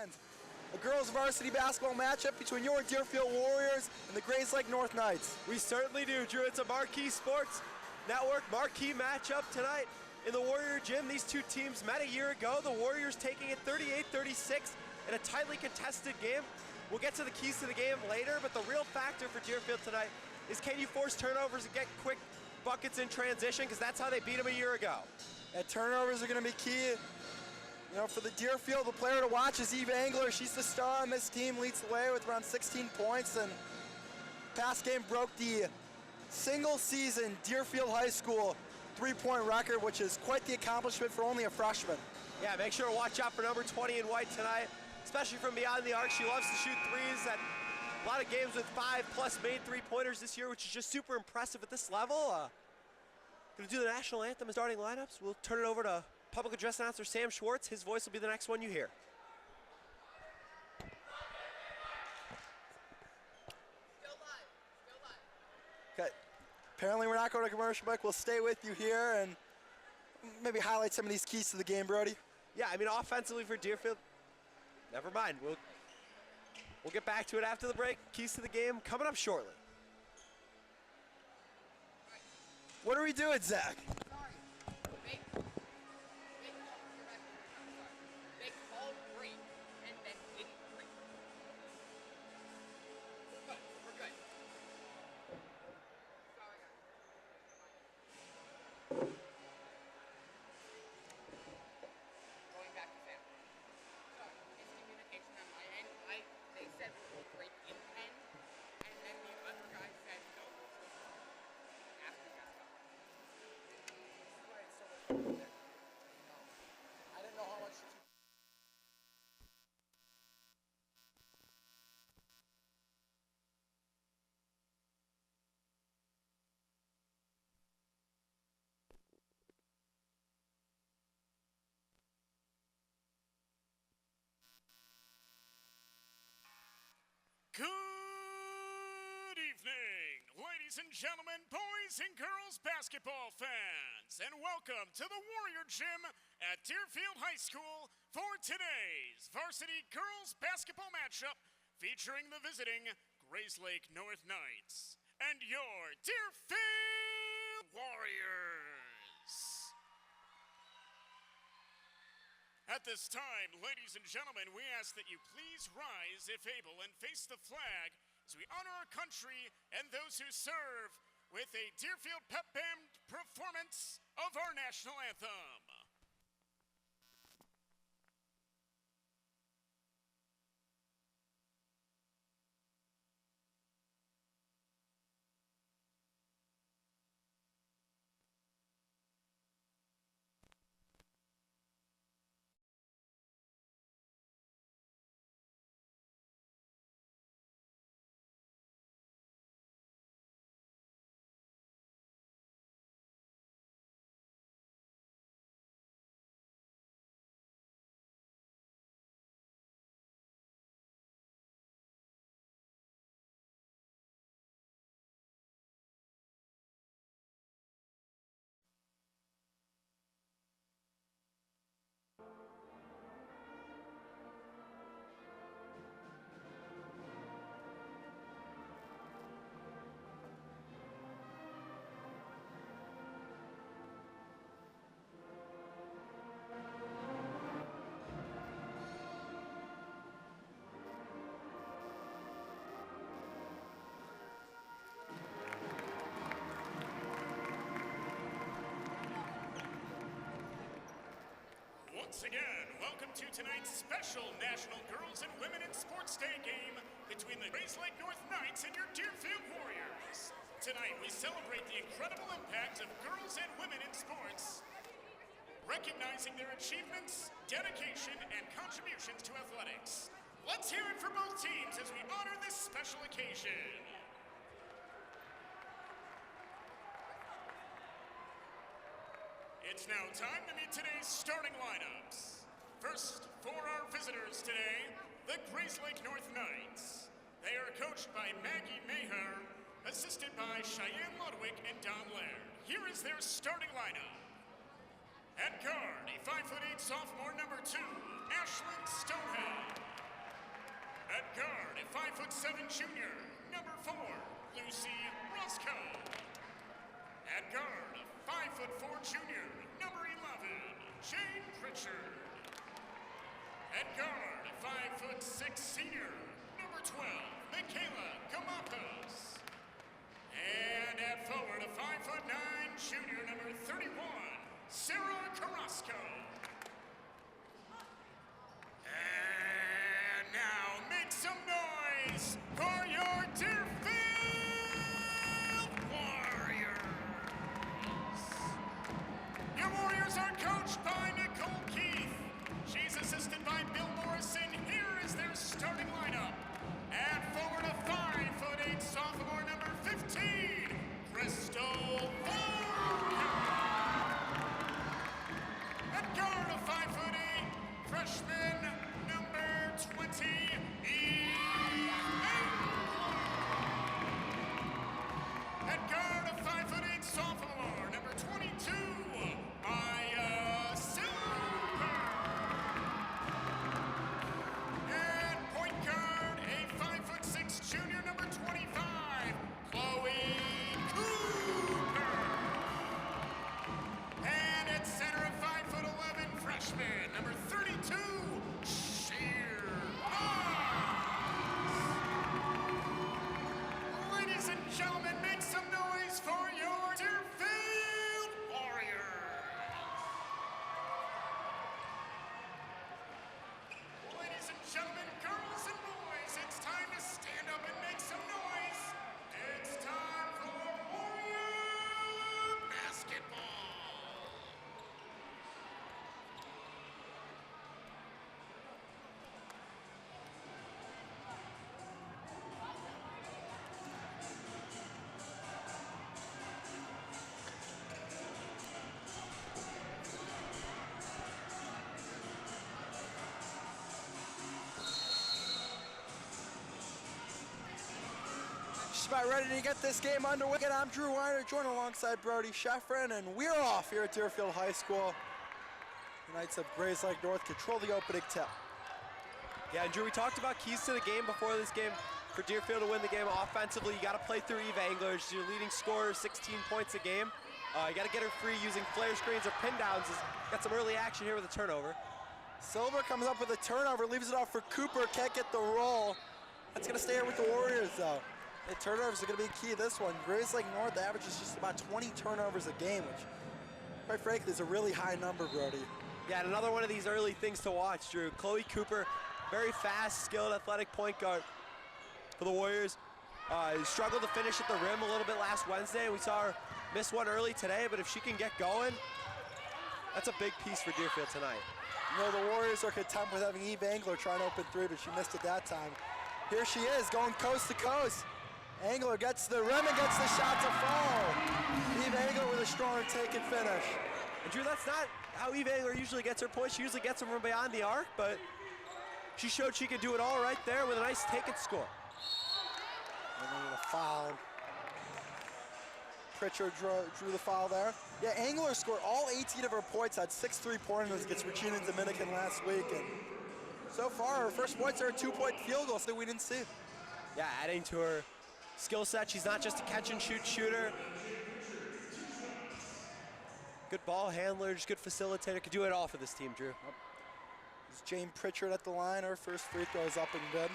weekend. A girls varsity basketball matchup between your Deerfield Warriors and the Grayslake North Knights. We certainly do, Drew. It's a Marquee Sports Network marquee matchup tonight in the Warrior Gym. These two teams met a year ago. The Warriors taking it 38-36 in a tightly contested game. We'll get to the keys to the game later, but the real factor for Deerfield tonight is, can you force turnovers and get quick buckets in transition, because that's how they beat them a year ago. And turnovers are going to be key. You know, for the Deerfield, the player to watch is Eve Angler. She's the star on this team, leads the way with around 16 points, and past game broke the single season Deerfield High School three-point record, which is quite the accomplishment for only a freshman. Yeah, make sure to watch out for number 20 in white tonight, especially from beyond the arc. She loves to shoot threes. At a lot of games with 5+ made three-pointers this year, which is just super impressive at this level. Gonna do the national anthem as starting lineups. We'll turn it over to public address announcer Sam Schwartz. His voice will be the next one you hear. Okay. Apparently we're not going to commercial break. We'll stay with you here and maybe highlight some of these keys to the game, Brody. Yeah, I mean, offensively for Deerfield, never mind. We'll get back to it after the break. Keys to the game coming up shortly. What are we doing, Zach? Good evening, ladies and gentlemen, boys and girls basketball fans, and welcome to the Warrior Gym at Deerfield High School for today's varsity girls basketball matchup featuring the visiting Grayslake North Knights and your Deerfield Warriors. At this time, ladies and gentlemen, we ask that you please rise if able and face the flag as we honor our country and those who serve with a Deerfield pep band performance of our national anthem. Once again, welcome to tonight's special National Girls and Women in Sports Day game between the Grayslake North Knights and your Deerfield Warriors. Tonight, we celebrate the incredible impact of girls and women in sports, recognizing their achievements, dedication, and contributions to athletics. Let's hear it for both teams as we honor this special occasion. It's now time to meet today's starting lineups. First, for our visitors today, the Grayslake North Knights. They are coached by Maggie Maher, assisted by Cheyenne Ludwig and Don Laird. Here is their starting lineup. At guard, a 5'8" sophomore number 2, Ashlyn Stonehead. At guard, a 5'7" junior, number 4, Lucy Roscoe. At guard, a 5'4" junior, number 11, Jane Pritchard. At guard, a 5'6" senior, number 12, Michaela Gamapos. And at forward, a 5'9" junior, number 31, Sarah Carrasco. And now make some noise for your Deerfield Warriors. Your Warriors are coached by Nicole Keith. She's assisted by Bill Morrison. Here is their starting lineup. At forward, a 5'8" sophomore, number 15, Crystal Farmer. At guard, a 5'8" freshman, number 20, Eve Engler. At guard, a 5'8" sophomore, number 22, Maya Silver. And point guard, a 5'6" junior, number 25, Chloe Cooper. And at center, a 5'11" freshman, number 32, Sheer Miles. Ladies and gentlemen, make some noise for your Deerfield Warriors. Ladies and gentlemen, girls and boys, it's time to stand up and make some noise. It's time for Warrior basketball. Just about ready to get this game underway. I'm Drew Weiner, joined alongside Brody Sheffrin, and we're off here at Deerfield High School. The Knights of Grayslake North control the opening tip. Yeah, and Drew, we talked about keys to the game before this game. For Deerfield to win the game offensively, you got to play through Eve Engler. She's your leading scorer, 16 points a game. You got to get her free using flare screens or pin downs. Got some early action here with a turnover. Silver comes up with a turnover, leaves it off for Cooper, can't get the roll. That's gonna stay here with the Warriors though. The turnovers are gonna be key this one. Grayslake North averages just about 20 turnovers a game, which quite frankly is a really high number, Brody. Yeah, and another one of these early things to watch, Drew. Chloe Cooper, very fast, skilled, athletic point guard for the Warriors. Struggled to finish at the rim a little bit last Wednesday. We saw her miss one early today, but if she can get going, that's a big piece for Deerfield tonight. You know, the Warriors are content with having Eve Engler trying to open three, but she missed it that time. Here she is, going coast to coast. Engler gets the rim and gets the shot to fall. Eve Engler with a strong take and finish. And Drew, that's not how Eve Engler usually gets her points. She usually gets them from beyond the arc, but she showed she could do it all right there with a nice take and score. And then a foul. Pritchard drew the foul there. Yeah, Engler scored all 18 of her points, had 6 3-pointers against Regina Dominican last week. And so far, her first points are a 2-point field goal that we didn't see. Yeah, adding to her skill set. She's not just a catch and shoot shooter. Good ball handler, just good facilitator. Could do it all for this team, Drew. It's Jane Pritchard at the line. Her first free throw is up and good.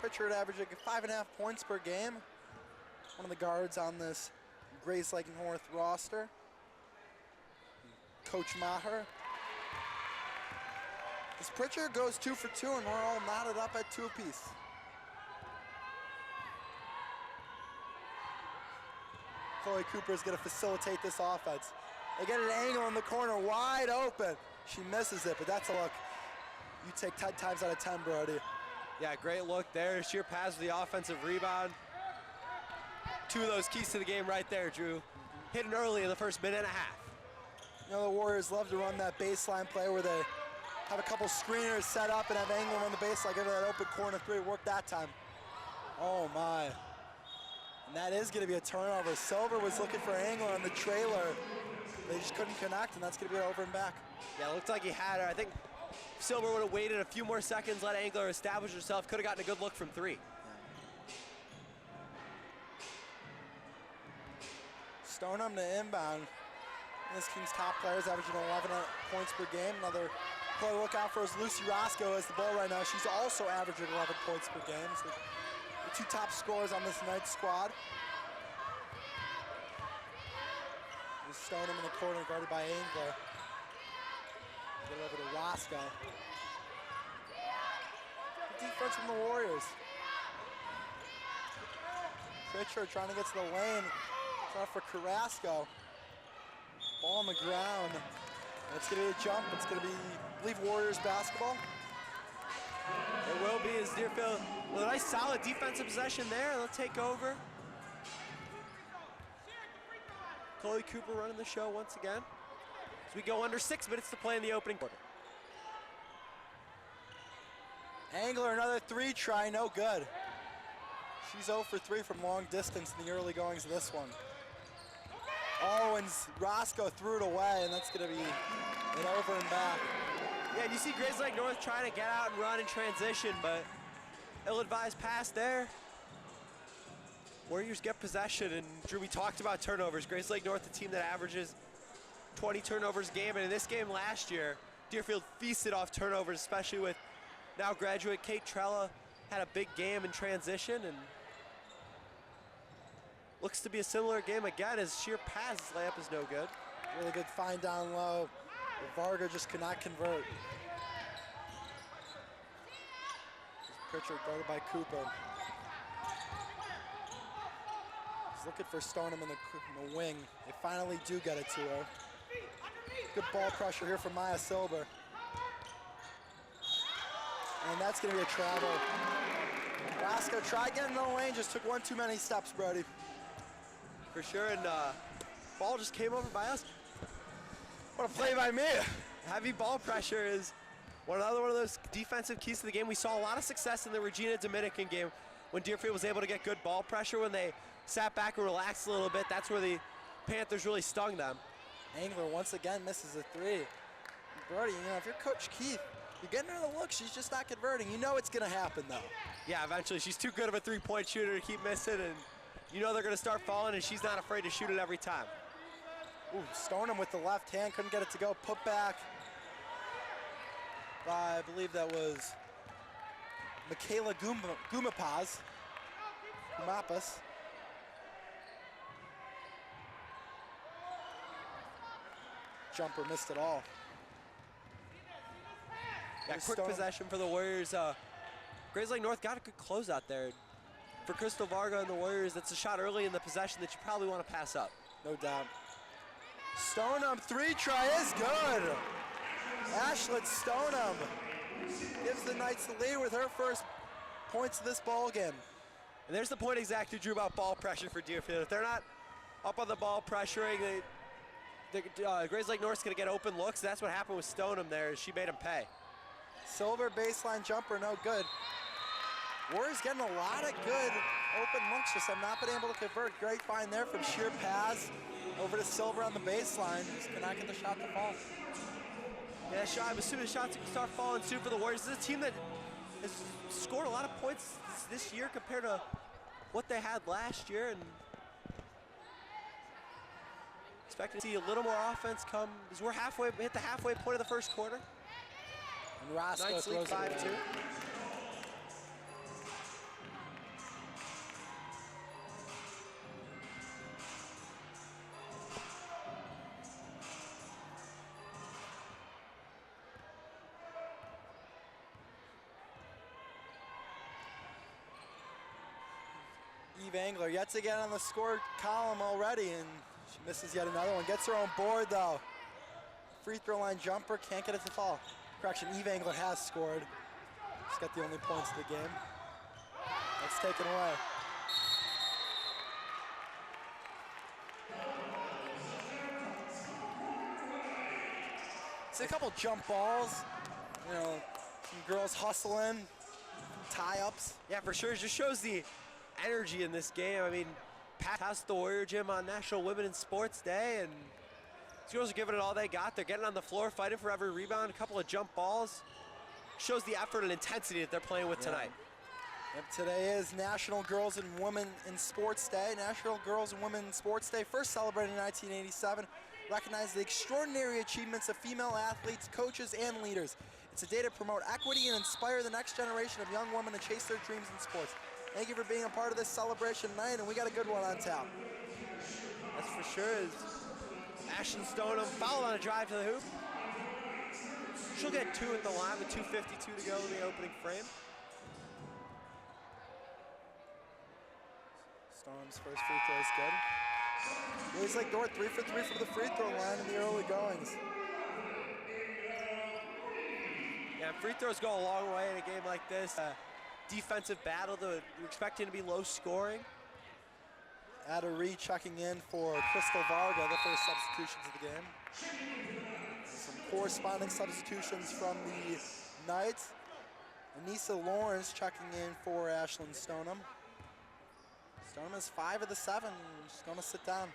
Pritchard averaging 5.5 points per game. One of the guards on this Grayslake North roster. Coach Maher. As Pritchard goes 2 for 2, and we're all knotted up at 2 apiece. Chloe Cooper is going to facilitate this offense. They get an angle in the corner, wide open. She misses it, but that's a look you take 10 times out of 10, Brody. Yeah, great look there. Sheer pass with the offensive rebound. 2 of those keys to the game right there, Drew. Hitting early in the first minute and a half. You know, the Warriors love to run that baseline play where they have a couple screeners set up and have Engler run the baseline, give her that open corner 3. It worked that time. Oh, my. And that is going to be a turnover. Silver was looking for Engler on the trailer. They just couldn't connect, and that's going to be over and back. Yeah, it looked like he had her. I think Silver would have waited a few more seconds, let Angler establish herself, could have gotten a good look from three. Stoneham to inbound. This team's top players averaging 11 points per game. Another player to look out for is Lucy Roscoe as the ball right now. She's also averaging 11 points per game. So the two top scorers on this night's squad. There's Stoneham in the corner, guarded by Angler. Get it over to Roscoe. Good defense from the Warriors. Pritchard trying to get to the lane. It's out for Carrasco. Ball on the ground. And it's going to be a jump. It's going to be, I believe, Warriors basketball. It will be as Deerfield with a nice solid defensive possession there. They'll take over. Chloe Cooper running the show once again. As we go under 6 minutes to play in the opening quarter. Angler, another three try, no good. She's 0 for 3 from long distance in the early goings of this one. Oh, and Roscoe threw it away, and that's going to be an over and back. Yeah, and you see Grayslake North trying to get out and run in transition, but ill-advised pass there. Warriors get possession, and Drew, we talked about turnovers. Grayslake North, the team that averages 20 turnovers a game, and in this game last year, Deerfield feasted off turnovers, especially with now graduate Kate Trella had a big game in transition, and looks to be a similar game again as sheer pass layup is no good. Really good find down low. Varga just could not convert. Pritchard guarded by Cooper. He's looking for Stoneham in the wing. They finally do get it to her. Good ball pressure here from Maya Silber. And that's going to be a travel. Roscoe tried getting in the lane, just took one too many steps, Brody. For sure, and ball just came over by us. What a play by me. Heavy ball pressure is another one of those defensive keys to the game. We saw a lot of success in the Regina Dominican game when Deerfield was able to get good ball pressure. When they sat back and relaxed a little bit, that's where the Panthers really stung them. Angler once again misses a three. Brody, you know, if you're Coach Keith, you're getting her the look, she's just not converting. You know it's going to happen, though. Yeah, eventually. She's too good of a three-point shooter to keep missing, and you know they're going to start falling, and she's not afraid to shoot it every time. Ooh, Stoneham with the left hand, couldn't get it to go. Put back by, I believe that was Michaela Gumapas. Jumper missed it all. Yeah, quick possession for the Warriors. Grayslake North got a good closeout there. For Crystal Varga and the Warriors, that's a shot early in the possession that you probably want to pass up. No doubt. Stoneham three try is good. Ashlet Stoneham gives the Knights the lead with her first points of this ball game. And there's the point exactly, Drew, about ball pressure for Deerfield. If they're not up on the ball pressuring, Grayslake North's going to get open looks. That's what happened with Stoneham there. She made him pay. Silver baseline jumper, no good. Warriors getting a lot of good open looks, just have not been able to convert. Great find there from sheer pass over to Silver on the baseline. Just cannot get the shot to fall. Yeah, I'm assuming the shots can start falling soon for the Warriors. This is a team that has scored a lot of points this year compared to what they had last year, and expect to see a little more offense come as we're hit the halfway point of the first quarter. And Roscoe Knights lead 5-2. Eve Angler yet again on the score column already, and she misses yet another one. Gets her own board though. Free throw line jumper, can't get it to fall. Correction, Eve Angler has scored. She's got the only points of the game. That's taken away. See a couple jump balls, you know, some girls hustling, tie-ups. Yeah, for sure. It just shows the energy in this game. I mean, passed the Warrior Gym on National Women in Sports Day, and These girls are giving it all they got. They're getting on the floor, fighting for every rebound, a couple of jump balls. Shows the effort and intensity that they're playing with tonight. Yep, today is National Girls and Women in Sports Day. National Girls and Women in Sports Day, first celebrated in 1987, recognizes the extraordinary achievements of female athletes, coaches, and leaders. It's a day to promote equity and inspire the next generation of young women to chase their dreams in sports. Thank you for being a part of this celebration tonight, and we got a good one on tap. That's for sure. Is Ashlyn Stoneham fouled on a drive to the hoop. She'll get 2 at the line with 2:52 to go in the opening frame. Stoneham's first free throw is good. Grayslake North 3 for 3 from the free throw line in the early goings. Yeah, free throws go a long way in a game like this. Defensive battle, you're expecting to be low scoring. Ada Reed checking in for Crystal Varga, the first substitutions of the game. Some corresponding substitutions from the Knights. Anissa Lawrence checking in for Ashlyn Stoneham. Stoneham is 5 of the 7. She's going to sit down.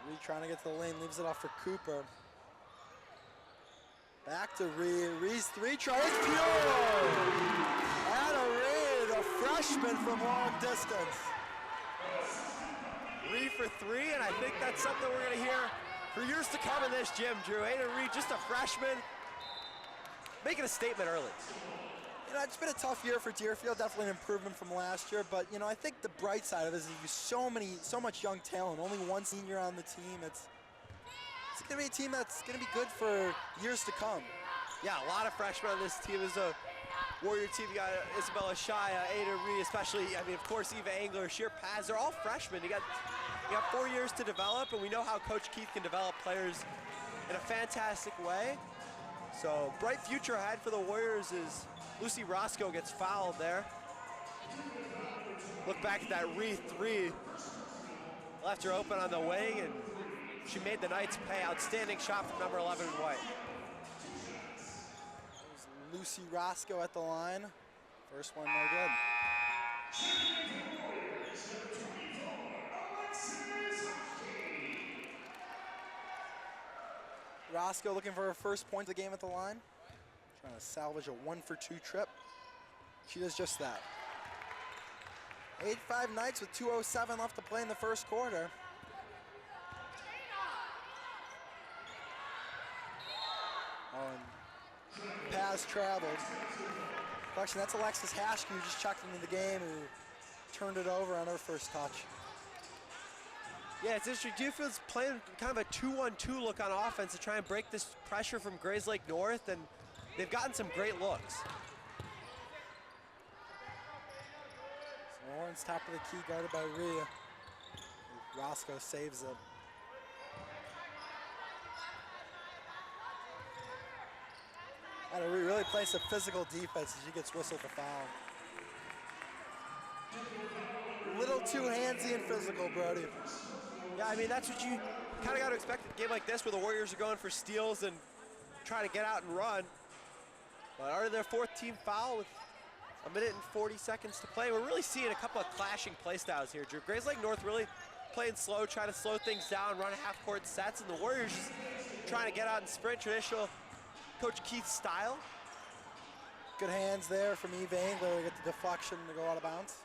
Reed trying to get to the lane, leaves it off for Cooper. Back to Reed. Reed's 3 try is pure! Ada Reed, a freshman from long distance. Reed for 3, and I think that's something we're going to hear for years to come in this gym, Drew. Ada Reed, just a freshman, making a statement early. You know, it's been a tough year for Deerfield, definitely an improvement from last year, but you know, I think the bright side of it is so much young talent, only one senior on the team. It's gonna be a team that's gonna be good for years to come. Yeah, a lot of freshmen on this team. Is a Warrior team. You got Isabella Shia, Ada Reed, especially, I mean, of course, Eva Angler, Sheer Paz, they're all freshmen. You got 4 years to develop, and we know how Coach Keith can develop players in a fantastic way. So, bright future ahead for the Warriors is Lucy Roscoe gets fouled there. Look back at that Reed 3. Left her open on the wing, and she made the Knights pay. Outstanding shot from number 11 White. Lucy Roscoe at the line. First one, no good. Roscoe looking for her first point of the game at the line. Trying to salvage a 1-for-2 trip. She does just that. 8-5 Knights with 2:07 left to play in the first quarter. Paz traveled. Question, that's Alexis Hashke who just checked into the game, who turned it over on her first touch. Yeah, it's interesting. Deerfield's playing kind of a 2-1-2 look on offense to try and break this pressure from Grayslake North, and they've gotten some great looks. So Lawrence top of the key, guarded by Rhea. Roscoe saves it. Ada Reed really plays some physical defense as she gets whistled the foul. A little too handsy and physical, Brody. Yeah, I mean, that's what you kind of got to expect in a game like this where the Warriors are going for steals and trying to get out and run. But already their 4th team foul with 1 minute and 40 seconds to play. We're really seeing a couple of clashing play styles here, Drew. Grayslake North really playing slow, trying to slow things down, run half-court sets, and the Warriors just trying to get out and sprint, traditional Coach Keith's style. Good hands there from Eva Angler to get the deflection to go out of bounds.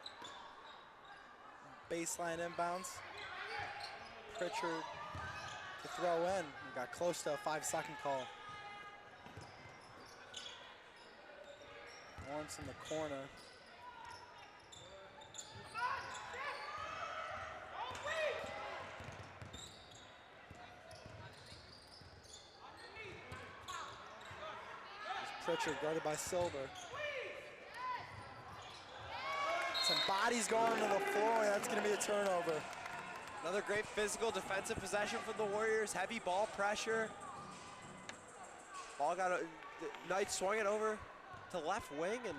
Baseline inbounds. Pritchard to throw in. We got close to a 5-second call. Lawrence in the corner. Pritchard guarded by Silver. Some bodies going to the floor, and that's going to be a turnover. Another great physical defensive possession from the Warriors. Heavy ball pressure. Ball got the Knights swung it over to left wing and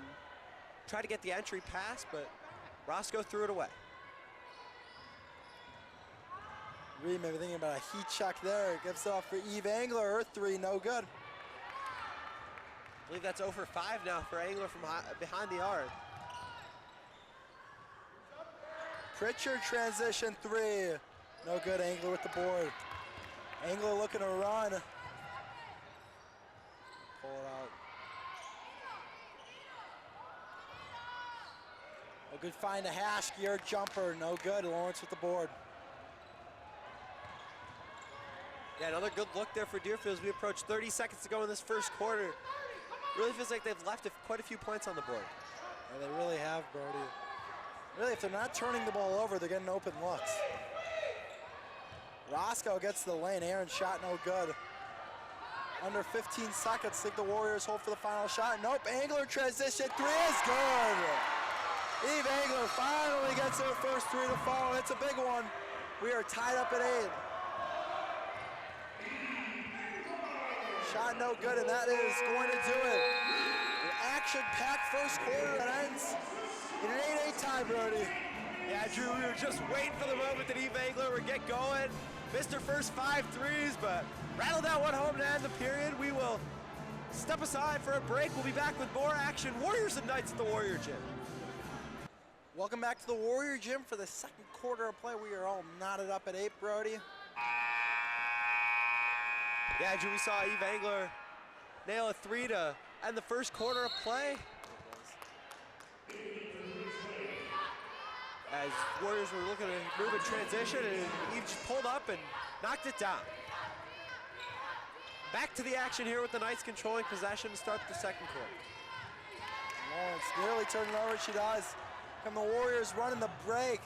tried to get the entry pass, but Roscoe threw it away. Reed maybe thinking about a heat check there. Gives it off for Eve Angler. Her 3, no good. I believe that's 0 for 5 now for Angler from behind the arc. Pritchard transition three. No good, Angler with the board. Angler looking to run. Pull it out. A good find to Hash, gear jumper, no good. Lawrence with the board. Yeah, another good look there for Deerfield as we approach 30 seconds to go in this first quarter. Really feels like they've left quite a few points on the board. Yeah, they really have, Brody. Really, if they're not turning the ball over, they're getting open looks. Roscoe gets to the lane. Aaron's shot no good. Under 15 seconds. Think the Warriors hold for the final shot. Nope. Angler transition three is good. Eve Angler finally gets her first three to fall. It's a big one. We are tied up at 8. Shot no good, and that is going to do it. An action-packed first quarter that ends in an 8-8 tie, Brody. Yeah, Drew, we were just waiting for the moment that Eve Angler would get going. Missed her first 5 threes, but rattled that one home to end the period. We will step aside for a break. We'll be back with more action. Warriors and Knights at the Warrior Gym. Welcome back to the Warrior Gym for the second quarter of play. We are all knotted up at 8, Brody. Yeah, Drew, we saw Eve Angler nail a 3 to end the first quarter of play. As Warriors were looking to move in transition, and Eve just pulled up and knocked it down. Back to the action here with the Knights controlling possession to start the second quarter. Lawrence nearly turning over, she does. And the Warriors running the break.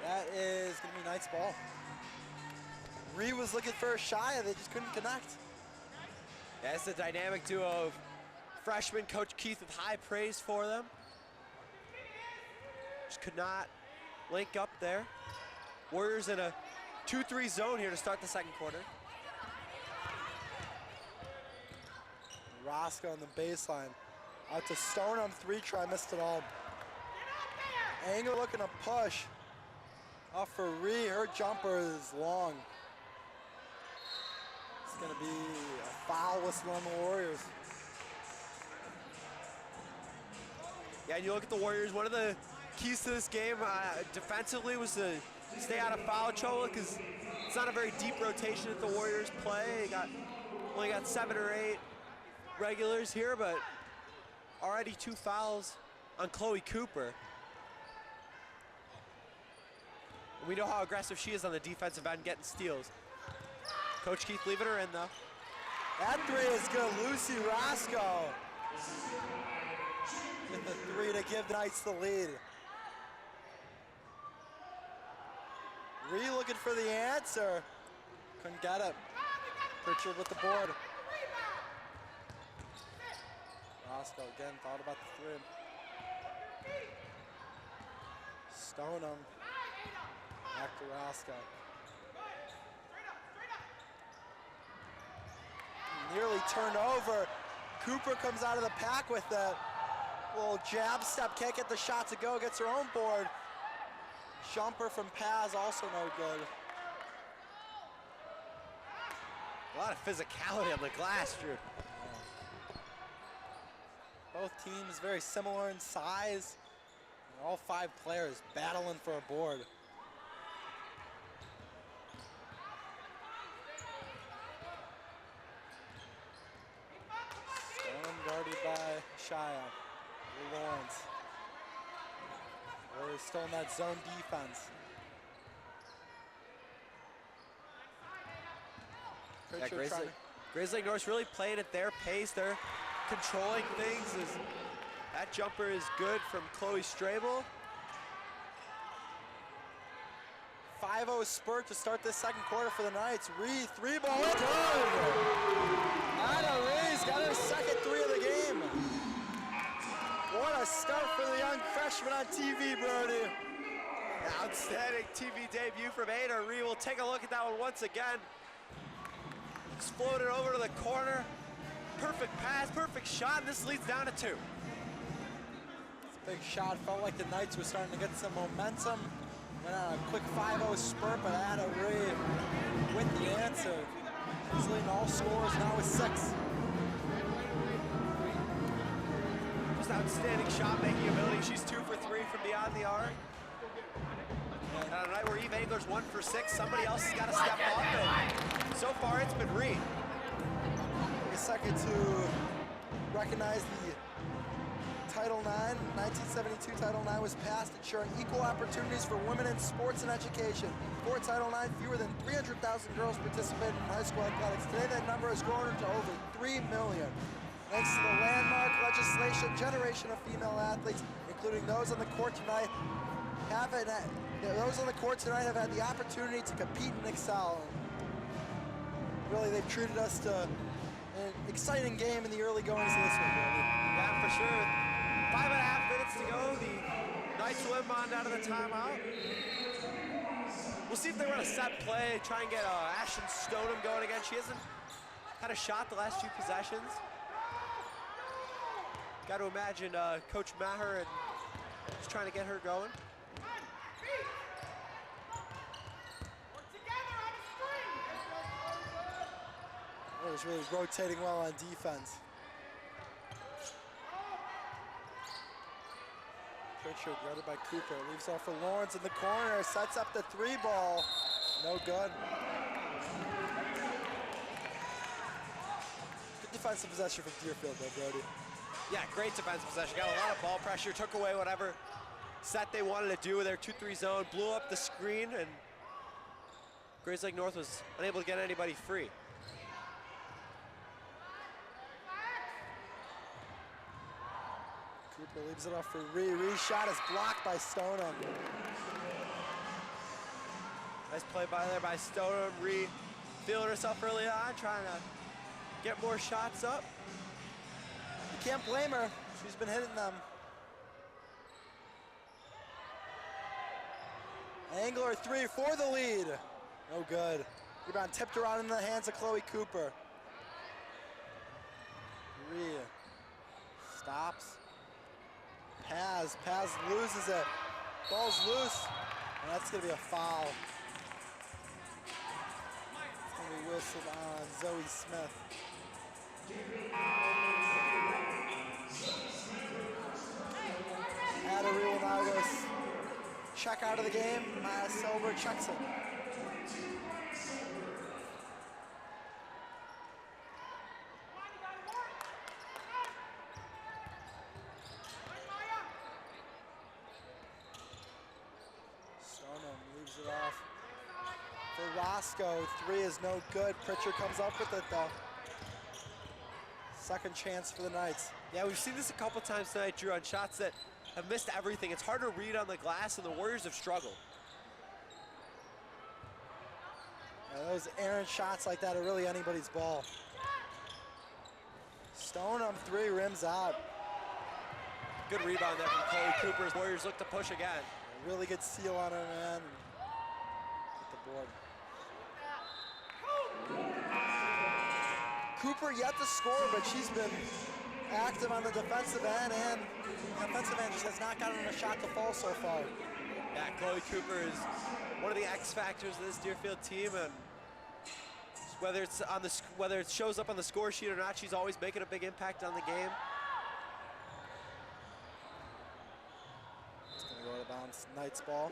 That is gonna be Knights ball. Ree was looking for a shot, they just couldn't connect. Yeah, it's a dynamic duo of freshman Coach Keith with high praise for them. Just could not link up there. Warriors in a 2-3 zone here to start the second quarter. Roscoe on the baseline. Out to Stone on 3 try, missed it all. Angler looking to push. Off for Ree, her jumper is long. It's gonna be a foul whistle on the Warriors. Yeah, and you look at the Warriors, one of the keys to this game defensively was to stay out of foul trouble because it's not a very deep rotation that the Warriors play. They only got 7 or 8 regulars here, but already 2 fouls on Chloe Cooper. And we know how aggressive she is on the defensive end, getting steals. Coach Keith leaving her in though. That 3 is good, Lucy Roscoe. With the 3 to give the Knights the lead. Ree looking for the answer. Couldn't get it. Pritchard with the board. Roscoe again thought about the 3. Stoneham. Back to Roscoe. Nearly turned over. Cooper comes out of the pack with a little jab step, can't get the shot to go, gets her own board. Jumper from Paz, also no good. A lot of physicality on the glass, Drew. Both teams very similar in size. All 5 players battling for a board. Stone guarded by Shia. Lawrence. Warriors still in that zone defense. Yeah, Grayslake North's really playing at their pace. They're controlling things. That jumper is good from Chloe Strabel. 5-0 spurt to start this second quarter for the Knights. Ree, 3 ball, good! Anna Ree's got her second 3 of the game. What a start for the young freshman on TV, Brody. Outstanding TV debut from Ada Ree. We'll take a look at that one once again. Just floated over to the corner. Perfect pass, perfect shot, and this leads down to 2. It's a big shot. Felt like the Knights were starting to get some momentum. Went on a quick 5-0 spurt, but Ada Ree with the answer. She's leading all scorers now with 6. Just outstanding shot making ability. She's 2 for 3 from beyond the arc. And on a night where Eve Angler's 1 for 6, somebody else has got to step up. And so far, it's been Reed. Take a second to recognize the Title IX. 1972 Title IX was passed, ensuring equal opportunities for women in sports and education. Before Title IX, fewer than 300,000 girls participated in high school athletics. Today, that number has grown to over 3 million. Thanks to the landmark legislation, generation of female athletes, including those on the court tonight, have had the opportunity to compete and excel. Really, they've treated us to an exciting game in the early goings of this one. Yeah, for sure. 5.5 minutes to go. The Knights will inbound out of the timeout. We'll see if they run a set play, try and get Ashton Stoneham going again. She hasn't had a shot the last few possessions. Got to imagine Coach Maher and just trying to get her going. It was really rotating well on defense. Pritchard guarded by Cooper, leaves off for Lawrence in the corner, sets up the 3 ball. No good. Good defensive possession from Deerfield though, Brody. Yeah, great defensive possession. Got a lot of ball pressure, took away whatever set they wanted to do with their 2-3 zone, blew up the screen, and Grayslake North was unable to get anybody free. Cooper leaves it off for Ree. Ree's shot is blocked by Stoneham. Nice play by Stoneham. Ree feeling herself early on, trying to get more shots up. You can't blame her. She's been hitting them. Angler 3 for the lead. No good. Rebound tipped around in the hands of Chloe Cooper. Ree stops. Paz loses it. Ball's loose, and that's gonna be a foul. It's gonna be whistled on Zoe Smith. Ada Nagos check out of the game. Maya Silver checks it. Leaves it off for Roscoe. 3 is no good. Pritchard comes up with it though. Second chance for the Knights. Yeah, we've seen this a couple times tonight, Drew, on shots that have missed everything. It's hard to read on the glass, and the Warriors have struggled. Yeah, those errant shots like that are really anybody's ball. Stoneham 3 rims out. Good rebound there from Chloe Cooper. The Warriors look to push again. A really good seal on her, man. Hit the board. Cooper yet to score, but she's been active on the defensive end, and the offensive end just has not gotten a shot to fall so far. Yeah, Chloe Cooper is one of the X factors of this Deerfield team, and whether it shows up on the score sheet or not, she's always making a big impact on the game. It's gonna go out of bounds. Knights ball.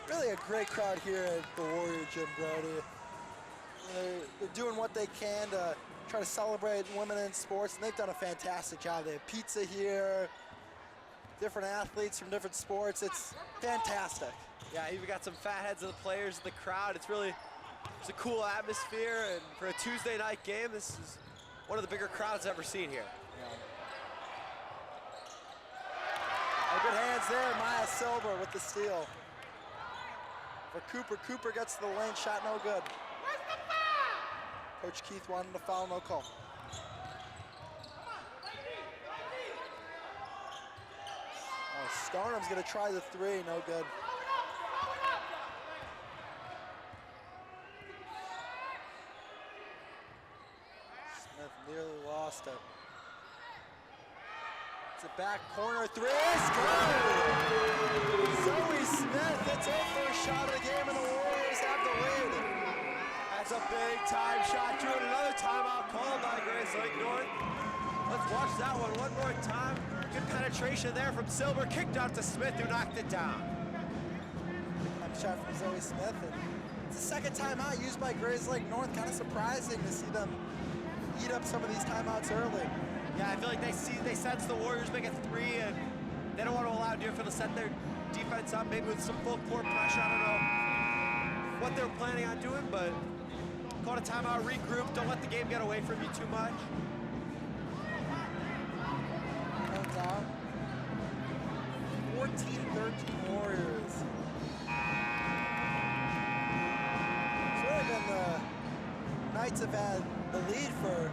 Really a great crowd here at the Warrior Gym, Brody. They're doing what they can to try to celebrate women in sports, and they've done a fantastic job. They have pizza here, different athletes from different sports. It's fantastic. Yeah, you've got some fat heads of the players in the crowd. It's a cool atmosphere, and for a Tuesday night game, this is one of the bigger crowds I've ever seen here. Yeah. Oh, good hands there, Maya Silver with the steal. For Cooper, Cooper gets to the lane, shot no good. Coach Keith wanted to foul, no call. Oh, Stoneham's gonna try the 3, no good. Smith nearly lost it. It's a back corner 3, it's good! Zoe Smith, it's her first shot of the game, and the Warriors have the lead. That's a big time shot, Drew, and another timeout called by Grayslake North. Let's watch that one more time. Good penetration there from Silver. Kicked out to Smith, who knocked it down. Shot from Zoe Smith. And it's the second timeout used by Grayslake North. Kind of surprising to see them eat up some of these timeouts early. Yeah, I feel like they sense the Warriors make a three, and they don't want to allow Deerfield to set their defense up, maybe with some full court pressure. I don't know what they're planning on doing, but call a timeout, regroup. Don't let the game get away from you too much. Comes out. 14-13 Warriors. The Knights have had the lead for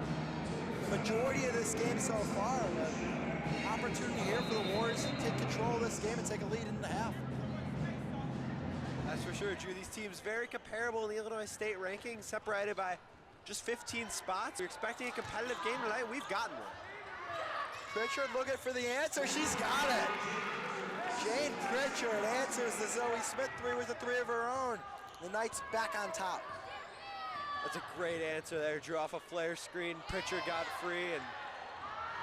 the majority of this game so far. An opportunity here for the Warriors to take control of this game and take a lead in the half. That's for sure, Drew. These teams very comparable in the Illinois State rankings, separated by just 15 spots. We're expecting a competitive game tonight. We've gotten one. Pritchard looking for the answer. She's got it. Jane Pritchard answers the Zoe Smith three with a three of her own. The Knights back on top. That's a great answer there. Drew off a flare screen. Pritchard got free and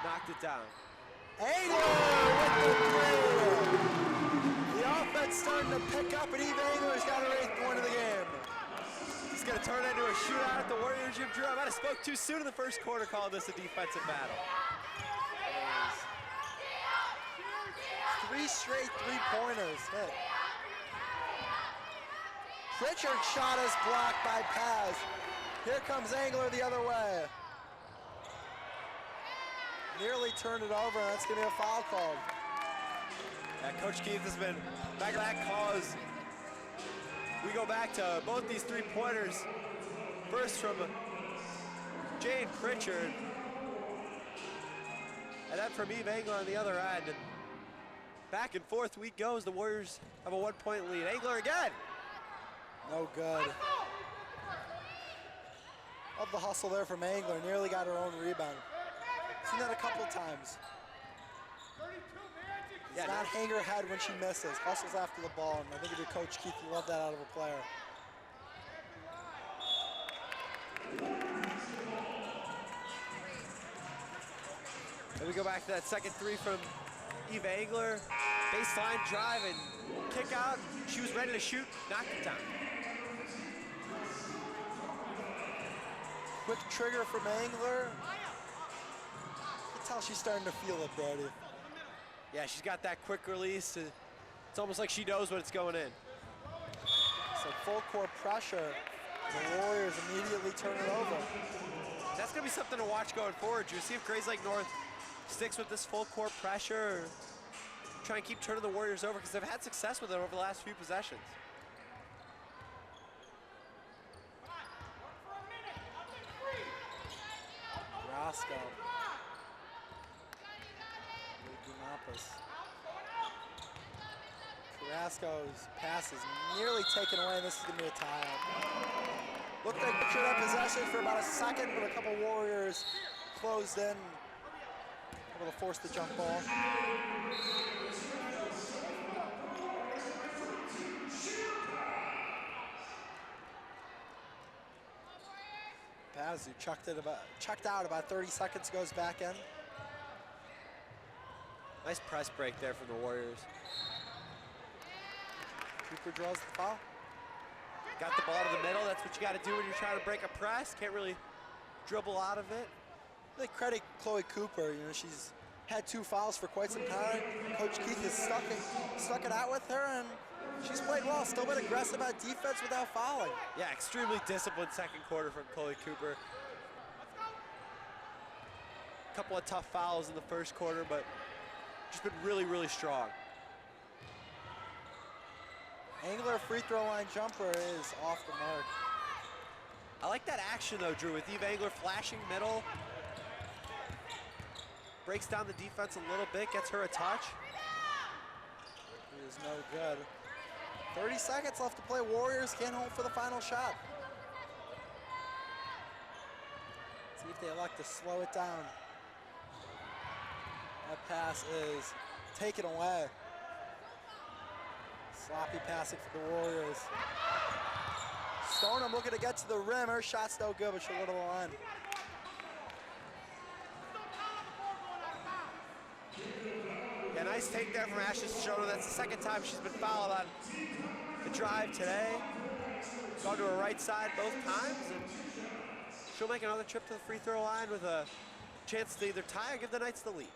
knocked it down. Angler with the three. The offense starting to pick up, and Eve Angler's got her 8th point of the game. It's going to turn into a shootout at the Warrior Gym. Drew, I might have spoke too soon in the first quarter calling this a defensive battle. 3 straight three-pointers hit. Pritchard's shot is blocked by Paz. Here comes Angler the other way. Nearly turned it over, and that's gonna be a foul called. Yeah, Coach Keith has been back to that cause. We go back to both these three-pointers. First from Jane Pritchard, and then from Eve Angler on the other end. And back and forth we go as the Warriors have a 1-point lead. Angler again. No good. Love the hustle there from Angler. Nearly got her own rebound. Seen that a couple times. Does not hang her head when she misses. Hustles after the ball, and I think if you're Coach Keith, you love that out of a player. And we go back to that second three from Eve Angler. Baseline drive and kick out. She was ready to shoot, knocked it down. Quick trigger from Angler. You can tell she's starting to feel it, Brody. Yeah, she's got that quick release. It's almost like she knows when it's going in. So full court pressure. The Warriors immediately turn it over. That's gonna be something to watch going forward, Drew. See if Grayslake North sticks with this full court pressure, or try and keep turning the Warriors over, because they've had success with it over the last few possessions. Roscoe. Carrasco's pass is nearly taken away, and this is going to be a tie-up. Looked like Pritchard had possession for about a second, but a couple Warriors closed in, able to force the jump ball. Paz, who chucked out about 30 seconds, goes back in. Nice press break there from the Warriors. Cooper draws the foul. Got the ball to the middle. That's what you got to do when you're trying to break a press. Can't really dribble out of it. They credit Chloe Cooper. You know, she's had 2 fouls for quite some time. Coach Keith has stuck it out with her, and she's played well. Still been aggressive at defense without fouling. Yeah, extremely disciplined second quarter from Chloe Cooper. A couple of tough fouls in the first quarter, but just been really, really strong. Angler free throw line jumper is off the mark. I like that action though, Drew, with Eve Angler flashing middle. Breaks down the defense a little bit, gets her a touch. It is no good. 30 seconds left to play. Warriors can't hold for the final shot. See if they elect to slow it down. That pass is taken away. Sloppy passing for the Warriors. Stoneham looking to get to the rim. Her shot's no good, but she'll go to the line. Yeah, nice take there from Ashley Shoto. That's the second time she's been fouled on the drive today. Gone to her right side both times, and she'll make another trip to the free throw line with a chance to either tie or give the Knights the lead.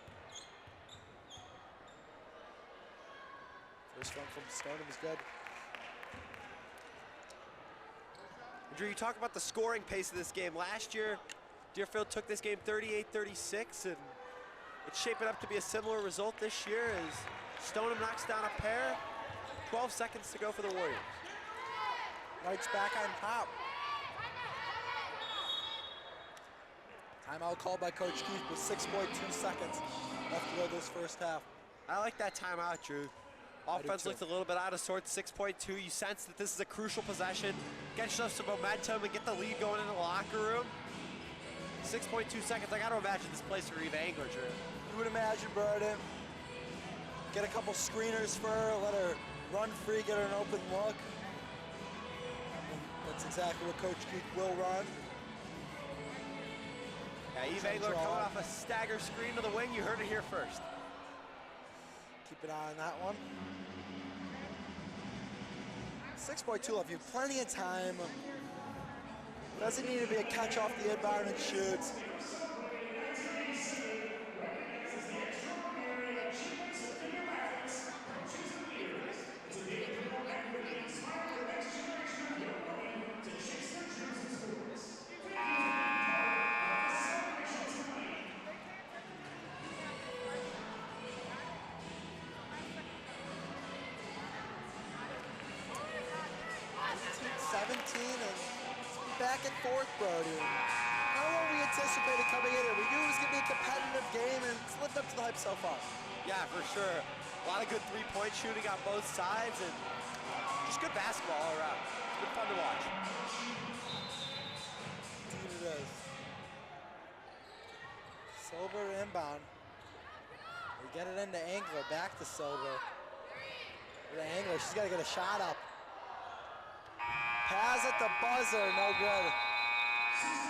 First one from Stoneham is good. Drew, you talk about the scoring pace of this game. Last year, Deerfield took this game 38-36, and it's shaping up to be a similar result this year as Stoneham knocks down a pair. 12 seconds to go for the Warriors. Knights back on top. Timeout called by Coach Keith with 6.2 seconds left to go this first half. I like that timeout, Drew. Offense looked a little bit out of sorts, 6.2. You sense that this is a crucial possession. Get yourself some momentum and get the lead going in the locker room. 6.2 seconds. I got to imagine this place for Eve Angler, Drew. You would imagine, Burden. Get a couple screeners for her, let her run free, get her an open look. And that's exactly what Coach Keith will run. Yeah, Eve Angler coming off a stagger screen to the wing. You heard it here first. Keep an eye on that one. 6.2 left. You have plenty of time. Doesn't need to be a catch off the inbound and shoots. Back and forth, Brody. Not what we anticipated coming in here. We knew it was going to be a competitive game, and it's lived up to the hype so far. Yeah, for sure. A lot of good three-point shooting on both sides, and just good basketball all around. It's been fun to watch. Indeed it is. Silver inbound. We get it into Angler, back to Silver. The Angler, she's got to get a shot up. Pass at the buzzer, no good.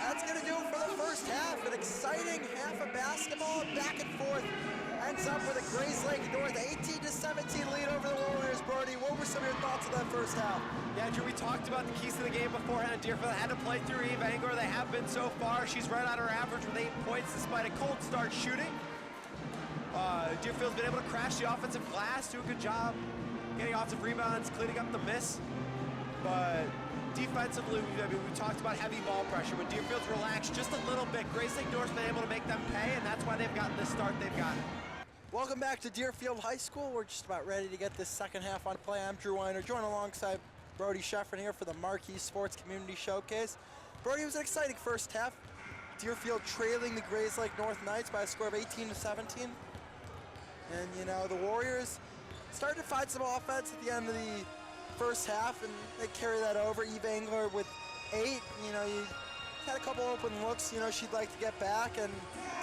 That's gonna do it for the first half. An exciting half of basketball, back and forth. Ends up with a Grayslake North 18-17 lead over the Warriors. Brody, what were some of your thoughts of that first half? Yeah, Drew, we talked about the keys to the game beforehand. Deerfield had to play through Eve Angler. They have been so far. She's right on her average with 8 points despite a cold start shooting. Deerfield's been able to crash the offensive glass, do a good job getting offensive rebounds, cleaning up the miss. But defensively, we talked about heavy ball pressure. When Deerfield's relaxed just a little bit, Grayslake North's been able to make them pay, and that's why they've gotten the start they've gotten. Welcome back to Deerfield High School. We're just about ready to get this second half on play. I'm Drew Weiner, joined alongside Brody Sheffrin here for the Marquee Sports Community Showcase. Brody, it was an exciting first half. Deerfield trailing the Grayslake North Knights by a score of 18-17. And, you know, the Warriors started to find some offense at the end of the first half, and they carry that over. Eve Angler with 8, you know, you had a couple open looks, you know, she'd like to get back, and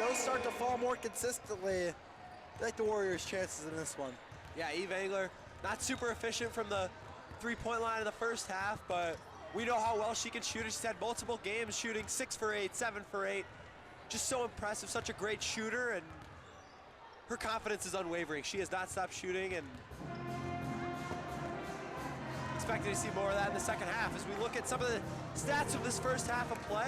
those start to fall more consistently. I like the Warriors' chances in this one. Yeah, Eve Angler, not super efficient from the three-point line in the first half, but we know how well she can shoot. She's had multiple games shooting 6 for 8, 7 for 8. Just so impressive, such a great shooter, and her confidence is unwavering. She has not stopped shooting, and expecting to see more of that in the second half as we look at some of the stats of this first half of play.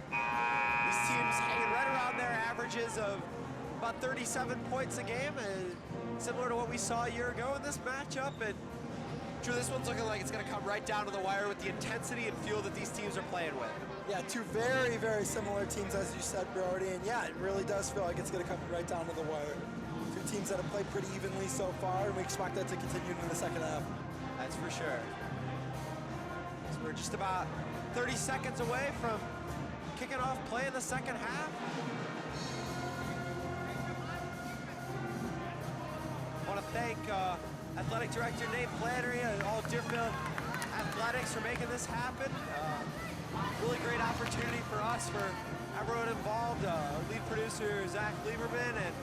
These teams hanging right around their averages of about 37 points a game, similar to what we saw a year ago in this matchup. And Drew, this one's looking like it's going to come right down to the wire with the intensity and feel that these teams are playing with. Yeah, two very, very similar teams, as you said, Brody. And yeah, it really does feel like it's going to come right down to the wire. Two teams that have played pretty evenly so far, and we expect that to continue in the second half. That's for sure. So we're just about 30 seconds away from kicking off play in the second half. I want to thank Athletic Director Nate Flannery and all of Deerfield Athletics for making this happen. Really great opportunity for us, for everyone involved, lead producer Zach Lieberman, and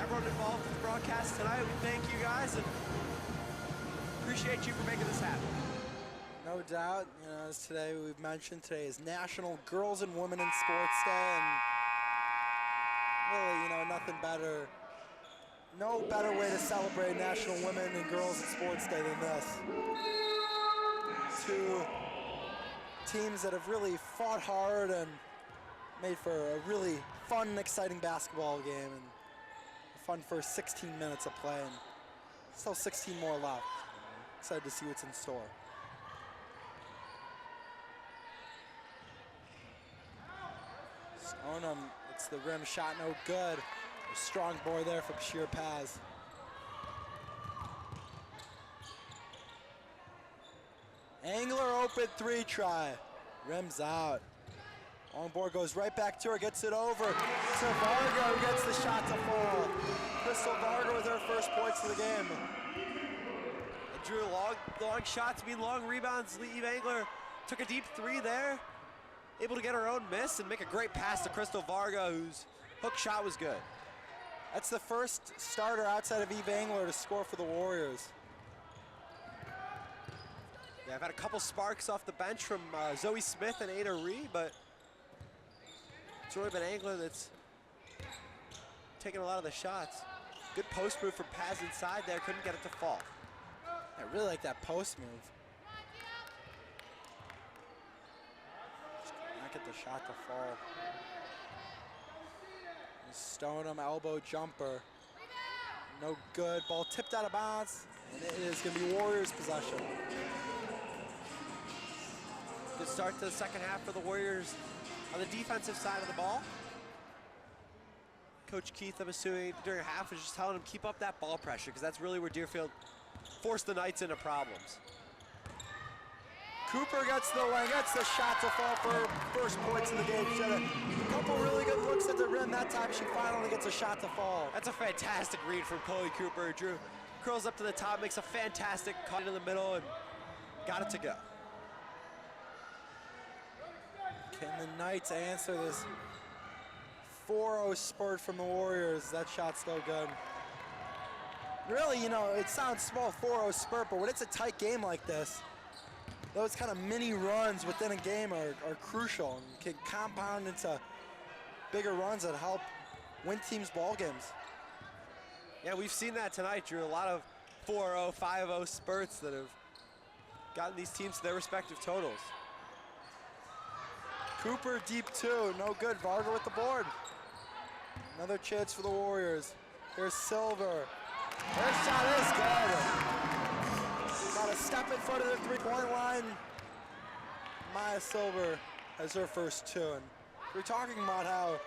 everyone involved with the broadcast tonight. We thank you guys and appreciate you for making this happen. No doubt, you know, as today we've mentioned, today is National Girls and Women in Sports Day, and really, you know, no better way to celebrate National Women and Girls in Sports Day than this. Two teams that have really fought hard and made for a really fun and exciting basketball game, and a fun first 16 minutes of play, and still 16 more left. Excited to see what's in store. Stoneham, it's the rim shot, no good. A strong board there for Bashir Paz. Angler open three try. Rims out. Long board goes right back to her, gets it over to Varga, who gets the shot to fall. Crystal Varga with her first points of the game. And drew long shots, long rebounds. Eve Angler took a deep three there. Able to get her own miss and make a great pass to Crystal Varga, whose hook shot was good. That's the first starter outside of Eve Angler to score for the Warriors. Yeah, I've had a couple sparks off the bench from Zoe Smith and Ada Ree, but it's really been Angler that's taking a lot of the shots. Good post move from Paz inside there, couldn't get it to fall. I really like that post move. Not get the shot to fall. Stoneham elbow jumper. No good. Ball tipped out of bounds, and it is going to be Warriors possession. Good start to the second half for the Warriors on the defensive side of the ball. Coach Keith, I'm assuming, during half was just telling him keep up that ball pressure, because that's really where Deerfield forced the Knights into problems. Cooper gets the shot to fall for her first points of the game. She had a couple really good looks at the rim. That time she finally gets a shot to fall. That's a fantastic read from Chloe Cooper. Drew curls up to the top, makes a fantastic cut in the middle, and got it to go. Can the Knights answer this 4-0 spurt from the Warriors? That shot's still good. Really, you know, it sounds small, 4-0 spurt, but when it's a tight game like this, those kind of mini runs within a game are crucial and can compound into bigger runs that help win teams' ball games. Yeah, we've seen that tonight, Drew. A lot of 4-0, 5-0 spurts that have gotten these teams to their respective totals. Cooper deep two, no good. Varga with the board. Another chance for the Warriors. Here's Silver. Their shot is good. About a step in front of the three-point line. Maya Silver has her first two. And we're talking about how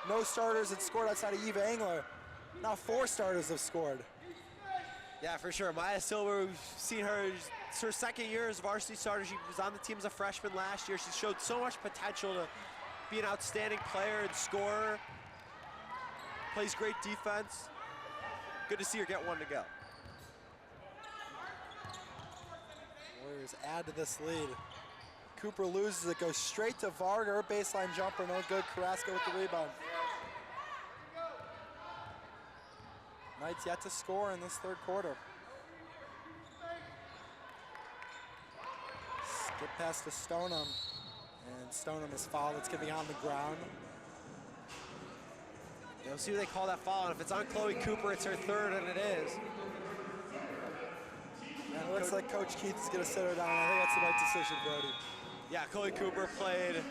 no starters had scored outside of Eve Angler. Now 4 starters have scored. Yeah, for sure. Maya Silver, we've seen her, it's her second year as varsity starter. She was on the team as a freshman last year. She showed so much potential to be an outstanding player and scorer. Plays great defense. Good to see her get one to go. Warriors add to this lead. Cooper loses it, goes straight to Varga. Her baseline jumper, no good. Carrasco with the rebound. Knights yet to score in this third quarter. Skip pass to Stoneham. And Stoneham is fouled. It's going to be on the ground. We'll see what they call that foul, and if it's on Chloe Cooper, it's her third, and it is. And it looks like Coach Keith is going to sit her down. I think that's the right decision, Brody. Yeah, Chloe Cooper played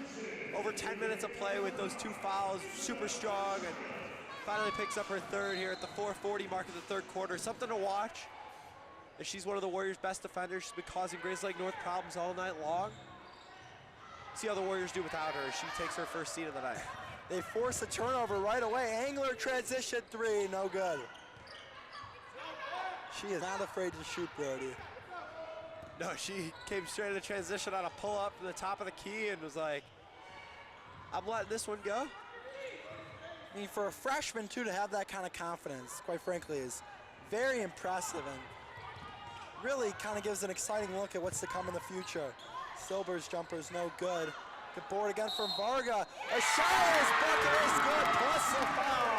over 10 minutes of play with those 2 fouls, super strong, and finally picks up her third here at the 4:40 mark of the third quarter. Something to watch, as she's one of the Warriors' best defenders. She's been causing Grayslake North problems all night long. See how the Warriors do without her as she takes her first seed of the night. They force a turnover right away. Angler transition three, no good. She is not afraid to shoot, Brody. No, she came straight into transition on a pull-up from the top of the key and was like, I'm letting this one go. I mean, for a freshman, too, to have that kind of confidence, quite frankly, is very impressive and really kind of gives an exciting look at what's to come in the future. Silver's jumper is no good. Good board again from Varga. Ashaya's bucket is good, plus the foul.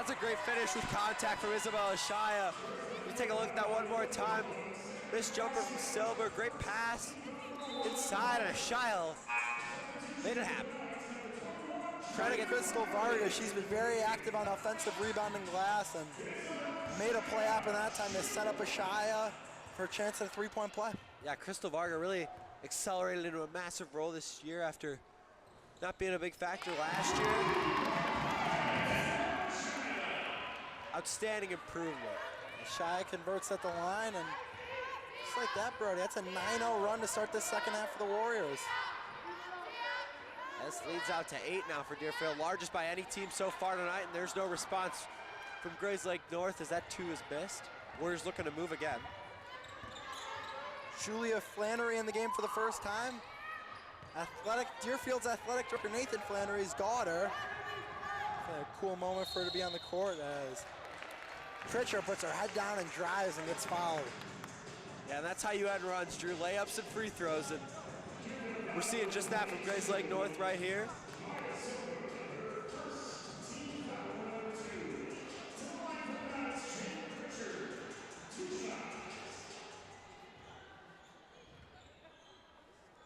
That's a great finish with contact from Isabel Ashaya, who Let's take a look at that one more time. Missed jumper from Silver, great pass inside, and a Shile made it happen. Trying to get Crystal Vargas. She's been very active on offensive rebounding glass and made a play happen that time to set up a Shia for a chance at a three-point play. Yeah, Crystal Varga really accelerated into a massive role this year after not being a big factor last year. Outstanding improvement. Shia converts at the line, and just like that, Brody, that's a 9-0 run to start this second half for the Warriors. This leads out to 8 now for Deerfield, largest by any team so far tonight, and there's no response from Grayslake North as that 2 is missed. Warriors looking to move again. Julia Flannery in the game for the first time. Deerfield's athletic director Nathan Flannery's daughter. A cool moment for her to be on the court as Pritchard puts her head down and drives and gets fouled. Yeah, and that's how you end runs, Drew. Layups and free throws, and we're seeing just that from Grayslake North right here.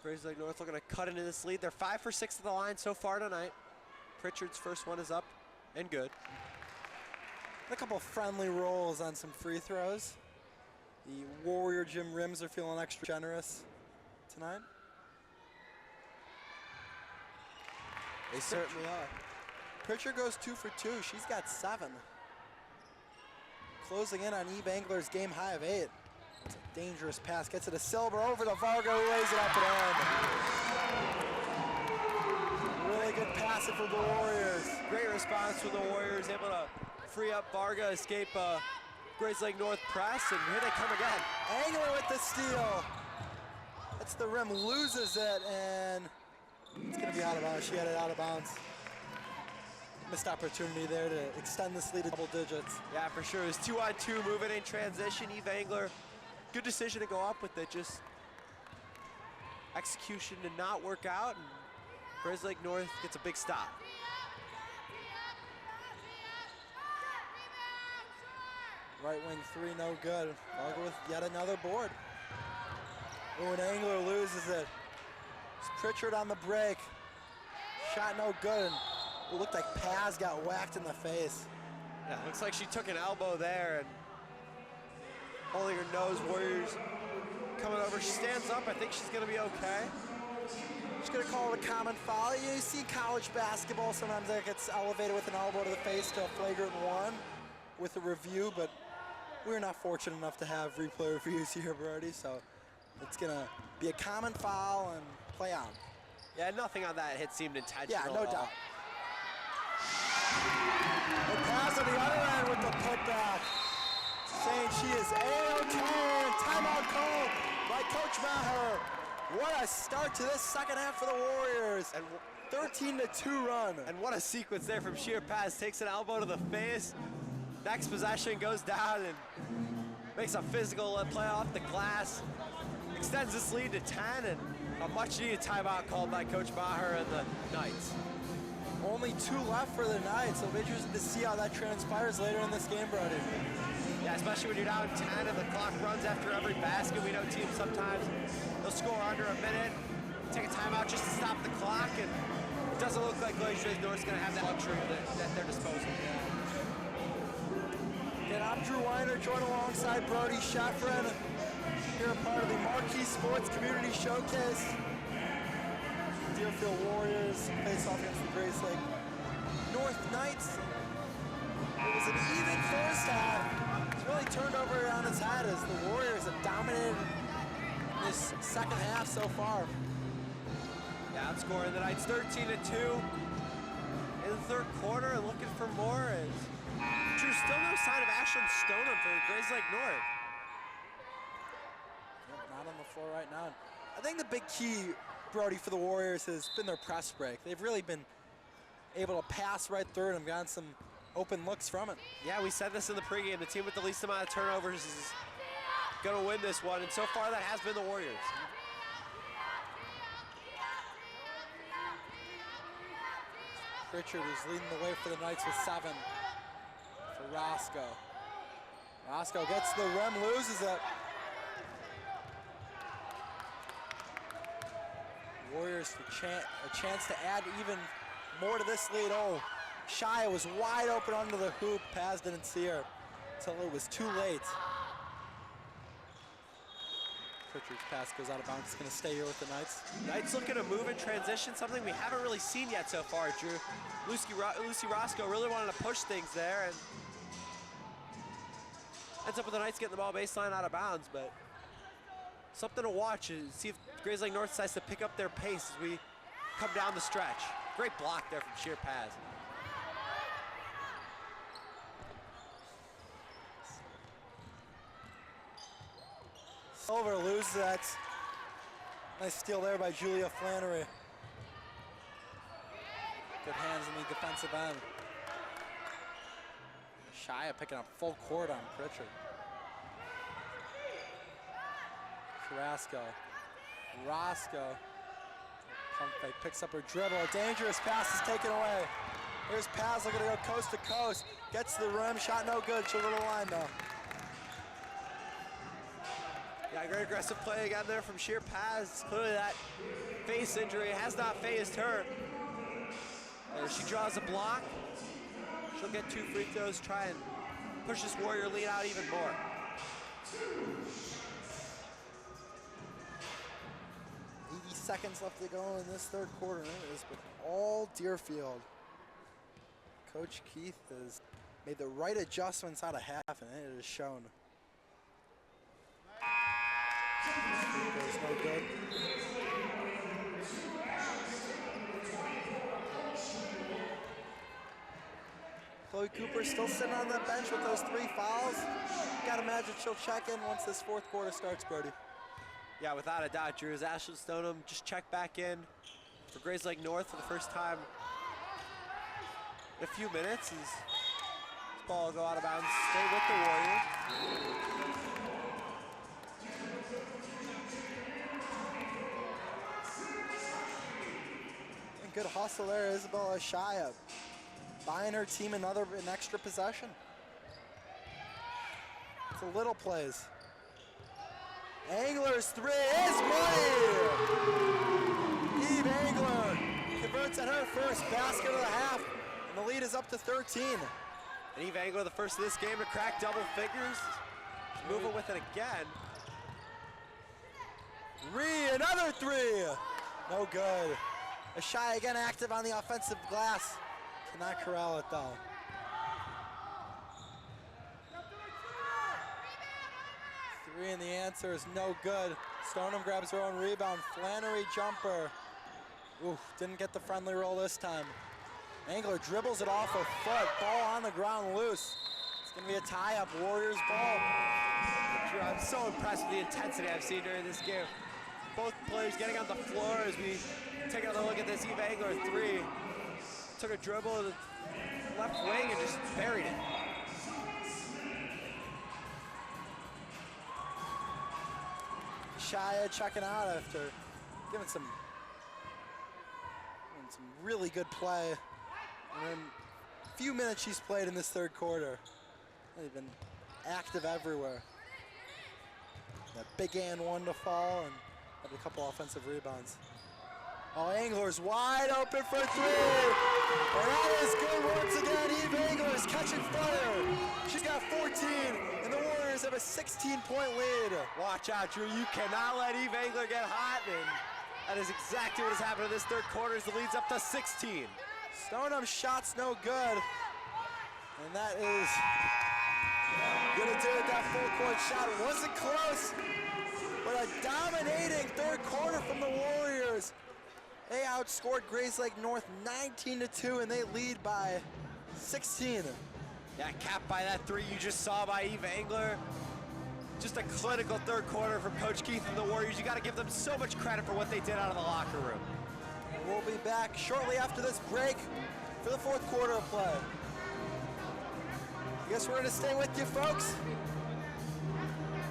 Grayslake North looking to cut into this lead. They're 5 for 6 at the line so far tonight. Pritchard's first one is up and good. A couple friendly rolls on some free throws. The Warrior Gym rims are feeling extra generous tonight. They certainly are. Pritchard goes 2 for 2. She's got 7. Closing in on Eve Angler's game high of 8. It's a dangerous pass. Gets it to Silver over to Varga, who lays it up and in. Really good passing for the Warriors. Great response from the Warriors, able to free up Varga, escape Grayslake North press, and here they come again. Angler with the steal. That's the rim, loses it, and it's gonna be out of bounds. She had it out of bounds. Missed opportunity there to extend this lead to double digits. Yeah, for sure. It was 2-on-2 moving in transition. Eve Angler, good decision to go up with it. Just execution did not work out, and Grayslake North gets a big stop. Right wing 3, no good. Varga with yet another board. Oh, and Angler loses it. It's Pritchard on the break. Shot no good. It looked like Paz got whacked in the face. Yeah, looks like she took an elbow there and holding her nose. Warriors coming over. She stands up. I think she's going to be okay. She's going to call it a common foul. You see college basketball, sometimes that gets elevated with an elbow to the face to a flagrant 1 with a review, but we're not fortunate enough to have replay reviews here, Brody, so it's going to be a common foul and play on. Yeah, nothing on that hit seemed intentional. Yeah, no doubt. The pass on the other end with the putback, saying she is A-OK, and timeout call by Coach Maher. What a start to this second half for the Warriors. And 13-2 run. And what a sequence there from Sheer Paz. Takes an elbow to the face. Next possession goes down and makes a physical play off the glass. Extends this lead to 10, and a much-needed timeout called by Coach Maher and the Knights. Only 2 left for the Knights, so I'm interested to see how that transpires later in this game, Brody. Yeah, especially when you're down 10 and the clock runs after every basket. We know teams sometimes they'll score under a minute, take a timeout just to stop the clock, and it doesn't look like Grayslake North's going to have that luxury at their disposal. And I'm Drew Weiner, joined alongside Brody Sheffrin. Here a part of the Marquee Sports Community Showcase. Deerfield Warriors face off against the Grayslake North Knights. It was an even first half. It's really turned over on its head as the Warriors have dominated this second half so far. Yeah, outscoring the Knights 13-2 in the third quarter, and looking for more is Drew, still no sign of Ashlyn Stoneham for Grayslake North. Not on the floor right now. I think the big key, Brody, for the Warriors has been their press break. They've really been able to pass right through it and gotten some open looks from it. Yeah, we said this in the pregame. The team with the least amount of turnovers is going to win this one, and so far that has been the Warriors. Pritchard is leading the way for the Knights with 7 for Roscoe. Roscoe gets the rim, loses it. Warriors a chance to add even more to this lead. Oh, Shia was wide open under the hoop. Paz didn't see her until it was too late. Pritchard's pass goes out of bounds. It's going to stay here with the Knights. Knights looking to move in transition, something we haven't really seen yet so far, Drew. Lucy Roscoe really wanted to push things there, and ends up with the Knights getting the ball baseline out of bounds, but something to watch is see if Grayslake North decides to pick up their pace as we come down the stretch. Great block there from Sheer Paz. Silver loses that. Nice steal there by Julia Flannery. Good hands in the defensive end. Shia picking up full court on Pritchard. Carrasco. Roscoe. Pump fake, picks up her dribble. A dangerous pass is taken away. Here's Paz looking to go coast to coast. Gets to the rim, shot no good. She'll go to the line though. Yeah, great aggressive play again there from Sheer Paz. Clearly that face injury has not phased her. As she draws a block, she'll get 2 free throws, try and push this Warrior lead out even more. 80 seconds left to go in this third quarter, and it is all Deerfield. Coach Keith has made the right adjustments out of half, and it is shown. There's no good. Chloe Cooper still sitting on the bench with those 3 fouls. Gotta imagine she'll check in once this fourth quarter starts, Brody. Yeah, without a doubt, Drew. As Ashley Stoneham just checked back in for Grayslake North for the first time in a few minutes. As this ball will go out of bounds, stay with the Warriors. Good hustle there, Isabella Shia, buying her team an extra possession. It's a little plays. Angler's 3 is money! Eve Angler converts at her first basket of the half, and the lead is up to 13. And Eve Angler, the first of this game to crack double figures. Moving with it again. Another 3! No good. Ashai again active on the offensive glass. Cannot corral it though. Three and the answer is no good. Stoneham grabs her own rebound. Flannery jumper. Ooh, didn't get the friendly roll this time. Angler dribbles it off her foot. Ball on the ground loose. It's gonna be a tie-up, Warriors ball. I'm so impressed with the intensity I've seen during this game. Both players getting on the floor as we take another look at this Eve Angler 3. Took a dribble to the left wing and just buried it. Shia checking out after giving some really good play. And then a few minutes she's played in this third quarter. They've been active everywhere. That big and 1 to fall and have a couple offensive rebounds. Oh, Angler's wide open for 3. And that is good once again. Eve Angler is catching fire. She's got 14, and the Warriors have a 16-point lead. Watch out, Drew. You cannot let Eve Angler get hot, and that is exactly what has happened in this third quarter as the lead's up to 16. Stoneham's shot's no good. And that is gonna do it. That full-court shot wasn't close, but a dominating third quarter from the Warriors. They outscored Grayslake North 19-2, and they lead by 16. Yeah, capped by that 3 you just saw by Eve Angler. Just a clinical third quarter from Coach Keith and the Warriors. You got to give them so much credit for what they did out of the locker room. We'll be back shortly after this break for the fourth quarter of play. I guess we're going to stay with you, folks.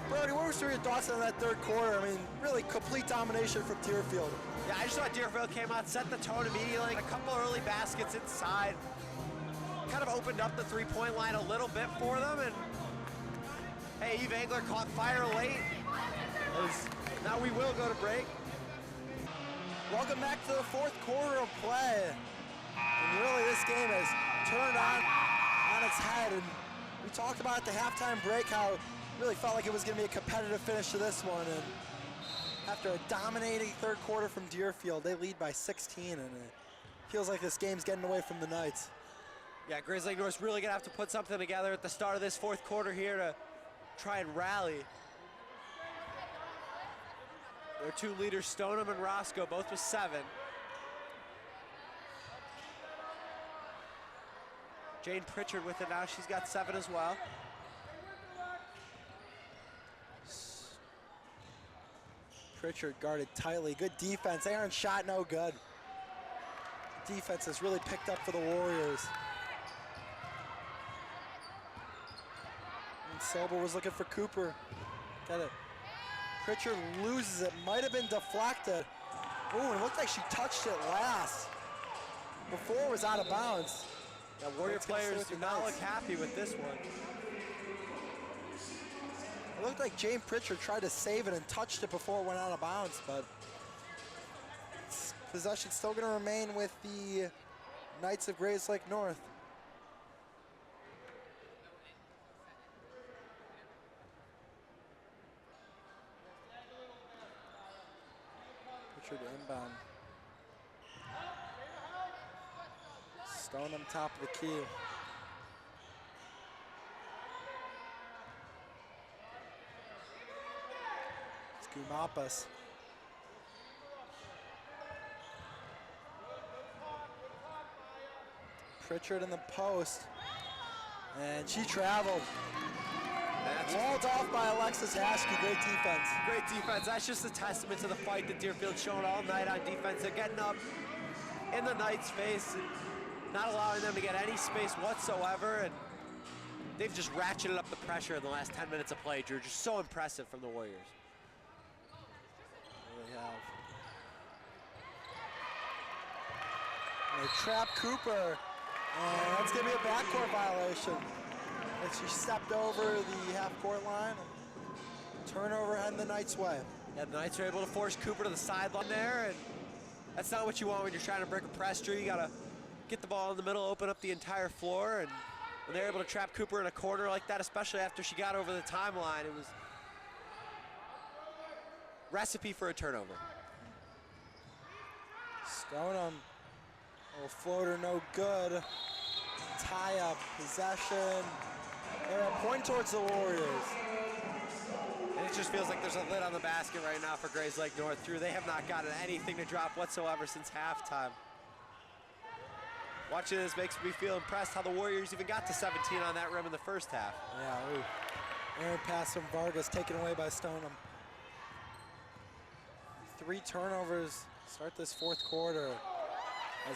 Brody, what were some of your thoughts on that third quarter? I mean, really complete domination from Deerfield. Yeah, I just thought Deerfield came out, set the tone immediately. A couple early baskets inside. Kind of opened up the three-point line a little bit for them, and Hey, Eve Angler caught fire late. Now we will go to break. Welcome back to the fourth quarter of play. And really this game has turned on its head. And we talked about at the halftime break how it really felt like it was going to be a competitive finish to this one. And after a dominating third quarter from Deerfield, they lead by 16, and it feels like this game's getting away from the Knights. Yeah, Grayslake North's really gonna have to put something together at the start of this fourth quarter here to try and rally. Their two leaders, Stoneham and Roscoe, both with 7. Jane Pritchard with it now, she's got 7 as well. Pritchard guarded tightly, good defense. Aaron's shot no good. Defense has really picked up for the Warriors. And Silber was looking for Cooper. Got it. Pritchard loses it, might have been deflected. Ooh, it looked like she touched it last. Before it was out of bounds. Yeah, Warrior players do not look happy with this one. It looked like Jane Pritchard tried to save it and touched it before it went out of bounds, but possession still going to remain with the Knights of Grayslake North. Pritchard inbound. Stoneham top of the key. Gumapas. Pritchard in the post, and she traveled. Walled off by Alexis Haskey, great defense. Great defense, that's just a testament to the fight that Deerfield's shown all night on defense. They're getting up in the Knights' face, and not allowing them to get any space whatsoever, and they've just ratcheted up the pressure in the last 10 minutes of play, Drew. Just so impressive from the Warriors. They trap Cooper, and that's going to be a backcourt violation. And she stepped over the half-court line. Turnover heading the Knights' way. Yeah, the Knights are able to force Cooper to the sideline there, and that's not what you want when you're trying to break a press, Drew. You got to get the ball in the middle, open up the entire floor, and when they're able to trap Cooper in a corner like that, especially after she got over the timeline, it was recipe for a turnover. Stoneham, little floater, no good. Tie up, possession. They're a point towards the Warriors. And it just feels like there's a lid on the basket right now for Grayslake North. Drew, they have not gotten anything to drop whatsoever since halftime. Watching this makes me feel impressed how the Warriors even got to 17 on that rim in the first half. Yeah, ooh. Aaron pass from Vargas taken away by Stoneham. 3 turnovers start this fourth quarter.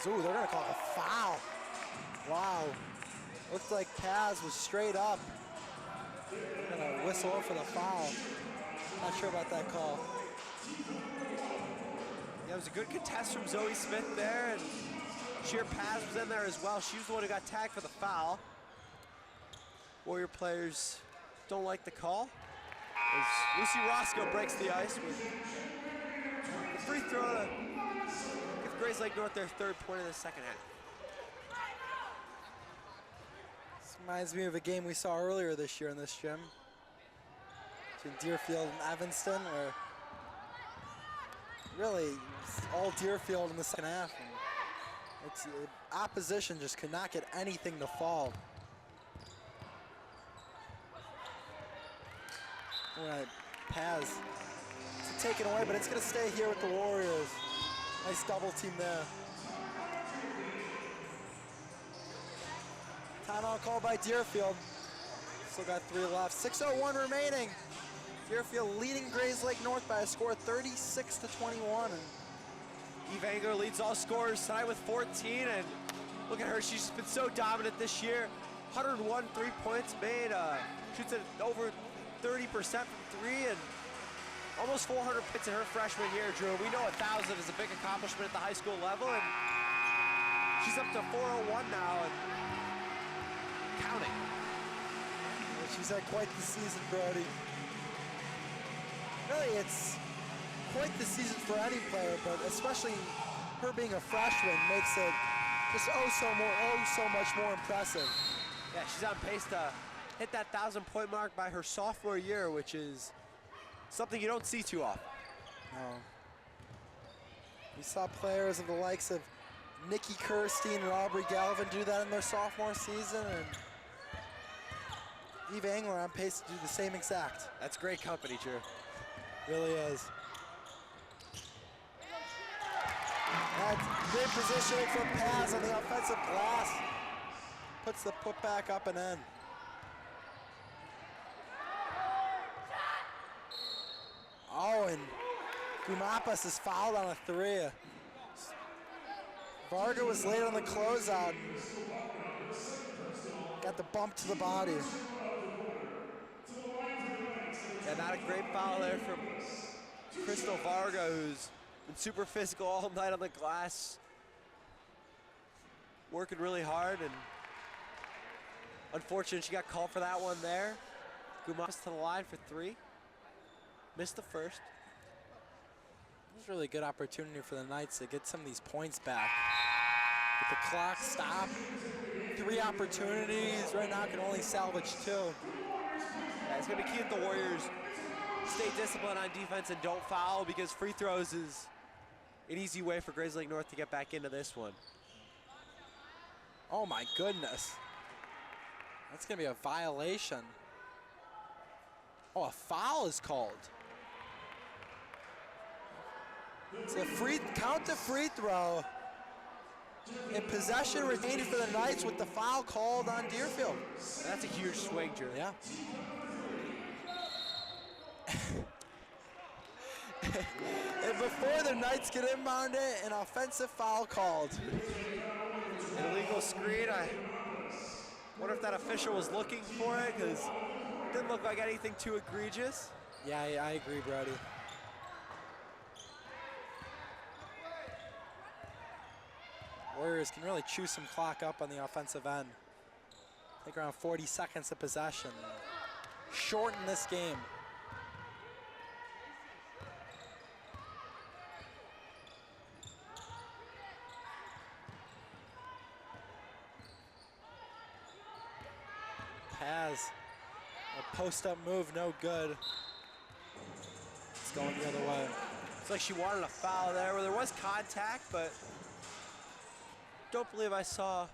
Ooh, they're gonna call a foul. Wow. Looks like Paz was straight up. They're gonna whistle for the foul. Not sure about that call. Yeah, it was a good contest from Zoe Smith there, and Sheer Paz was in there as well. She was the one who got tagged for the foul. Warrior players don't like the call, as Lucy Roscoe breaks the ice with the free throw to give Grayslake North their 3rd point of the second half. This reminds me of a game we saw earlier this year in this gym between Deerfield and Evanston, where really it's all Deerfield in the second half. And it's, opposition just could not get anything to fall. All right, Paz to take it away, but it's going to stay here with the Warriors. Nice double team there. Timeout called by Deerfield. Still got 3 left. 6:01 remaining. Deerfield leading Grayslake North by a score of 36-21. Eve Angler leads all scorers tonight with 14, and look at her, she's been so dominant this year. 101 3-points made, shoots at over 30% from 3, and almost 400 points in her freshman year, Drew. We know 1,000 is a big accomplishment at the high school level, and she's up to 401 now and counting. She's had quite the season, Brody. Really, it's quite the season for any player, but especially her being a freshman makes it just so much more impressive. Yeah, she's on pace to hit that 1,000-point mark by her sophomore year, which is something you don't see too often. No. We saw players of the likes of Nikki Kirstein and Aubrey Galvin do that in their sophomore season, and Eve Engler on pace to do the same exact. That's great company, Drew. Really is. That's great positioning from Paz on the offensive glass. Puts the putback up and in. Oh, and Gumapas is fouled on a 3. Varga was late on the closeout. Got the bump to the body. Yeah, not a great foul there from Crystal Varga, who's been super physical all night on the glass. Working really hard, and unfortunate she got called for that one there. Gumapas to the line for 3. Missed the first. It was a really good opportunity for the Knights to get some of these points back. With the clock stopped, 3 opportunities. Right now can only salvage 2. Yeah, it's gonna be key that the Warriors stay disciplined on defense and don't foul, because free throws is an easy way for Grayslake North to get back into this one. Oh my goodness. That's gonna be a violation. Oh, a foul is called. It's a count the free throw. And possession retained for the Knights with the foul called on Deerfield. That's a huge swing, Drew. Yeah. And before the Knights get inbounded, an offensive foul called. An illegal screen. I wonder if that official was looking for it, because it didn't look like anything too egregious. Yeah, I agree, Brody. Warriors can really chew some clock up on the offensive end. Take around 40 seconds of possession. Shorten this game. Paz, a post-up move, no good. It's going the other way. It's like she wanted a foul there, where there was contact, but don't believe I saw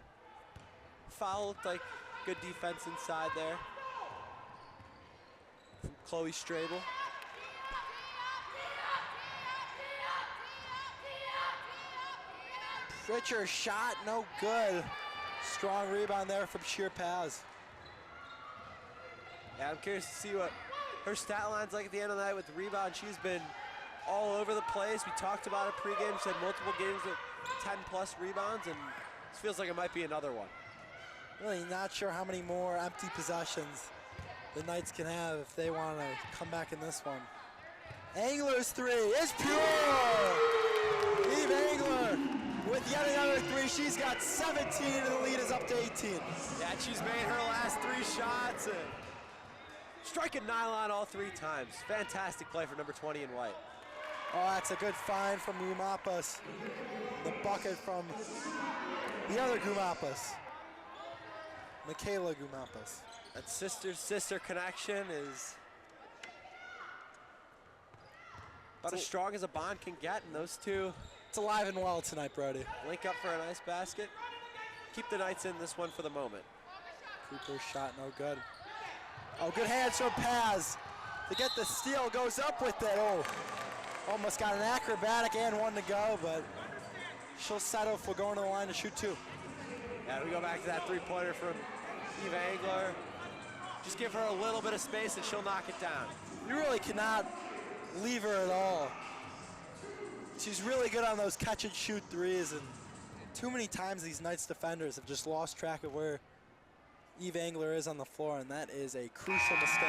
foul. Looked like good defense inside there from Chloe Strabel. Pritchard's shot, no good. Strong rebound there from Sheer Paz. Yeah, I'm curious to see what her stat line's like at the end of the night with the rebound. She's been all over the place. We talked about it pregame. She had multiple games with 10+ rebounds, and this feels like it might be another one. Really not sure how many more empty possessions the Knights can have if they want to come back in this one. Engler's 3 is pure! Eve Engler with yet another 3. She's got 17 and the lead is up to 18. Yeah, she's made her last 3 shots and striking nylon all 3 times. Fantastic play for number 20 in white. Oh, that's a good find from Gumapas. The bucket from the other Gumapas. Michaela Gumapas. That sister-sister connection is about as strong as a bond can get, and those two It's alive and well tonight, Brody. link up for a nice basket. Keep the Knights in this one for the moment. Cooper's shot no good. Oh, good hands from Paz. To get the steal, goes up with it. Oh, almost got an acrobatic and 1 to go, but she'll settle for going to the line to shoot 2. Yeah, we go back to that 3-pointer from Eva Engler. Just give her a little bit of space and she'll knock it down. You really cannot leave her at all. She's really good on those catch and shoot 3s, and too many times these Knights defenders have just lost track of where Eve Engler is on the floor, and that is a crucial mistake.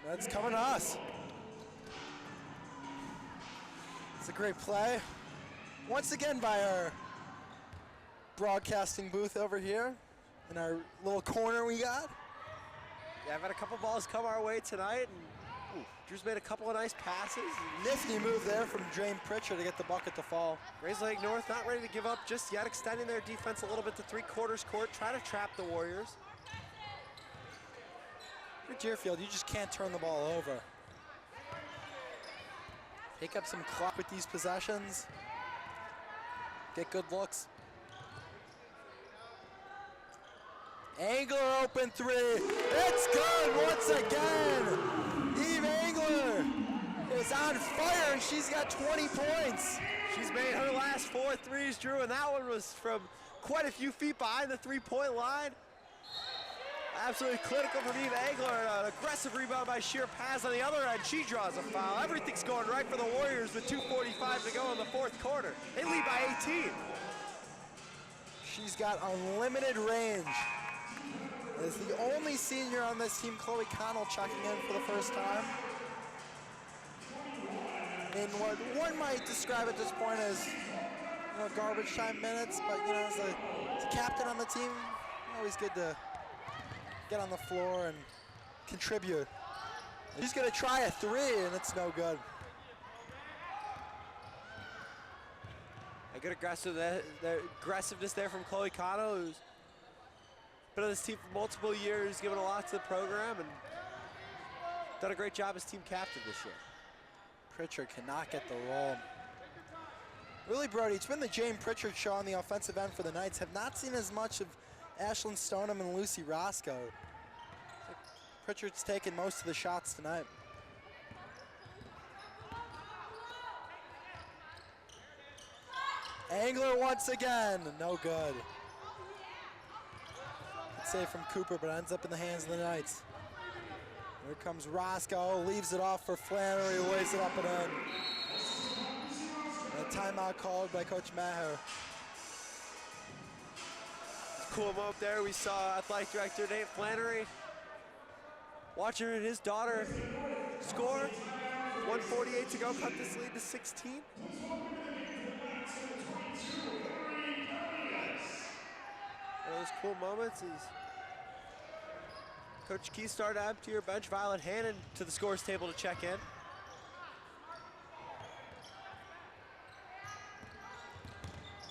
That's coming to us. It's a great play. Once again by our broadcasting booth over here in our little corner we got. Yeah, I've had a couple balls come our way tonight, and Drew's made a couple of nice passes. Nifty move there from Jane Pritchard to get the bucket to fall. Grayslake North not ready to give up just yet, extending their defense a little bit to 3/4 court, try to trap the Warriors. For Deerfield, you just can't turn the ball over. Pick up some clock with these possessions. Get good looks. Angler open three. It's good once again. Eve Angler is on fire and she's got 20 points. She's made her last 4 threes, Drew, and that one was from quite a few feet behind the 3-point line. Absolutely clinical from Eve Angler. An aggressive rebound by Sheer Paz on the other end. She draws a foul. Everything's going right for the Warriors with 2:45 to go in the 4th quarter. They lead by 18. She's got unlimited range. Is the only senior on this team, Chloe Connell, checking in for the first time. In what one might describe at this point as, garbage time minutes, but as a captain on the team, always good to get on the floor and contribute. She's gonna try a three and it's no good. A good aggressiveness there from Chloe Connell, who's been on this team for multiple years, given a lot to the program, and done a great job as team captain this year. Pritchard cannot get the roll. Really, Brody, it's been the Jane Pritchard show on the offensive end for the Knights. Have not seen as much of Ashlyn Stoneham and Lucy Roscoe. Pritchard's taken most of the shots tonight. Angler once again, no good. Good save from Cooper, but ends up in the hands of the Knights. Here comes Roscoe, leaves it off for Flannery, lays it up and in. And a timeout called by Coach Maher. Cool moment there. We saw Athletic Director Nate Flannery watching his daughter score. 1:48 to go, cut this lead to 16. One of those cool moments is Coach Key started to empty her bench. Violet Hannon to the scores table to check in.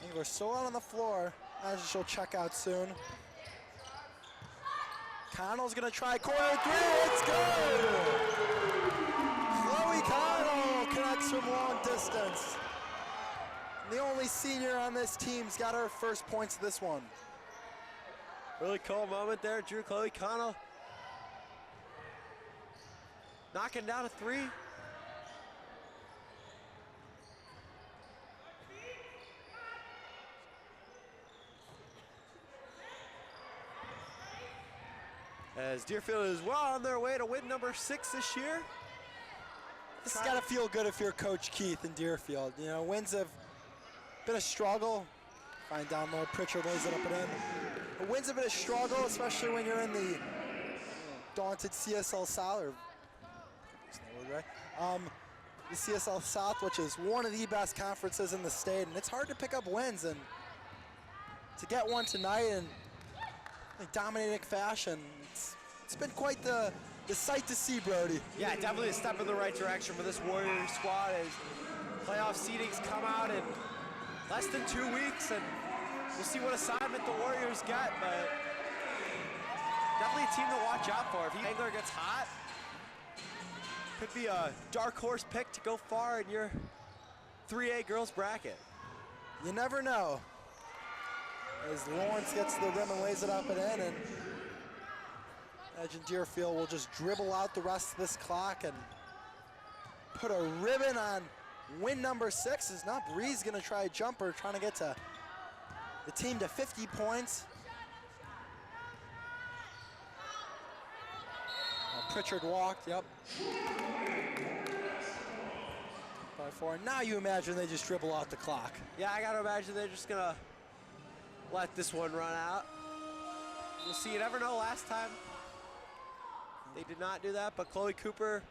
Angler still out on the floor. Imagine she'll check out soon. Connell's gonna try corner three, it's good! Chloe Connell connects from long distance. The only senior on this team's got her first points of this one. Really cool moment there, Drew. Chloe Connell knocking down a three. As Deerfield is well on their way to win number 6 this year. This has got to feel good if you're Coach Keith in Deerfield. Wins have been a struggle. Fine down low, Pritchard lays it up and in. But wins have been a struggle, especially when you're in the daunted CSL South, or that's not the word, right? The CSL South, which is one of the best conferences in the state, and it's hard to pick up wins, and to get one tonight in dominating fashion, it's been quite the sight to see, Brody. Yeah, definitely a step in the right direction for this Warriors squad as playoff seedings come out in less than 2 weeks, and we'll see what assignment the Warriors get, but definitely a team to watch out for. If Angler gets hot, could be a dark horse pick to go far in your 3A girls bracket. You never know. As Lawrence gets to the rim and lays it up and in, and imagine Deerfield will just dribble out the rest of this clock and put a ribbon on win number 6. Is not Breeze gonna try a jumper, trying to get to the team to 50 points. Pritchard walked, yep. By 4. Now you imagine they just dribble out the clock. Yeah, I gotta imagine they're just gonna let this one run out. We'll see, you never know. Last time They did not do that, but Chloe Cooper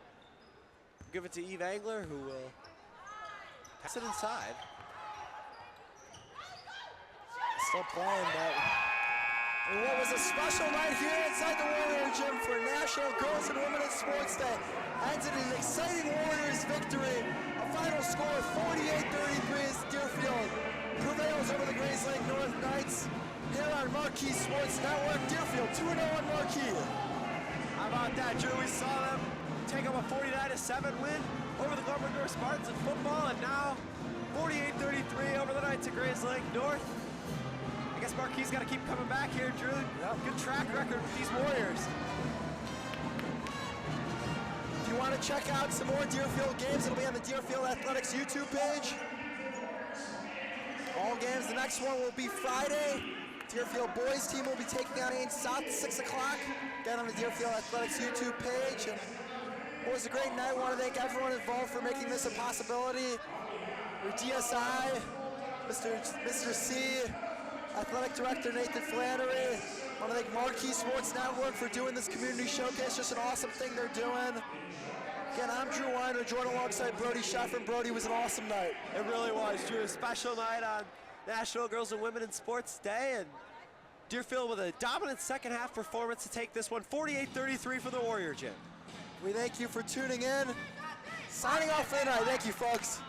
will give it to Eve Angler, who will pass it inside. Still playing, but what was a special night here inside the Warrior Gym for National Girls and Women in Sports Day ends in an exciting Warriors victory. A final score of 48-33 as Deerfield prevails over the Grayslake North Knights. Here on Marquee Sports Network, Deerfield 2-0 on Marquee. How about that, Drew? We saw them take up a 49-7 win over the Glenbrook Spartans in football, and now 48-33 over the Knights of Grayslake North. I guess Marquee's got to keep coming back here, Drew. Yep. Good track record with these Warriors. If you want to check out some more Deerfield games, it'll be on the Deerfield Athletics YouTube page. All games, the next one will be Friday. Deerfield boys team will be taking on Ames South at 6 o'clock. Again on the Deerfield Athletics YouTube page. And it was a great night. I want to thank everyone involved for making this a possibility. Your DSI, Mr. C, Athletic Director Nathan Flannery. I want to thank Marquee Sports Network for doing this community showcase. Just an awesome thing they're doing. Again, I'm Drew Weiner, joined alongside Brody Sheffer. Brody, was an awesome night. It really was, Drew. A special night on National Girls and Women in Sports Day, and Deerfield with a dominant second half performance to take this one 48-33 for the Warrior Gym. We thank you for tuning in. Signing off for the night. Thank you, folks.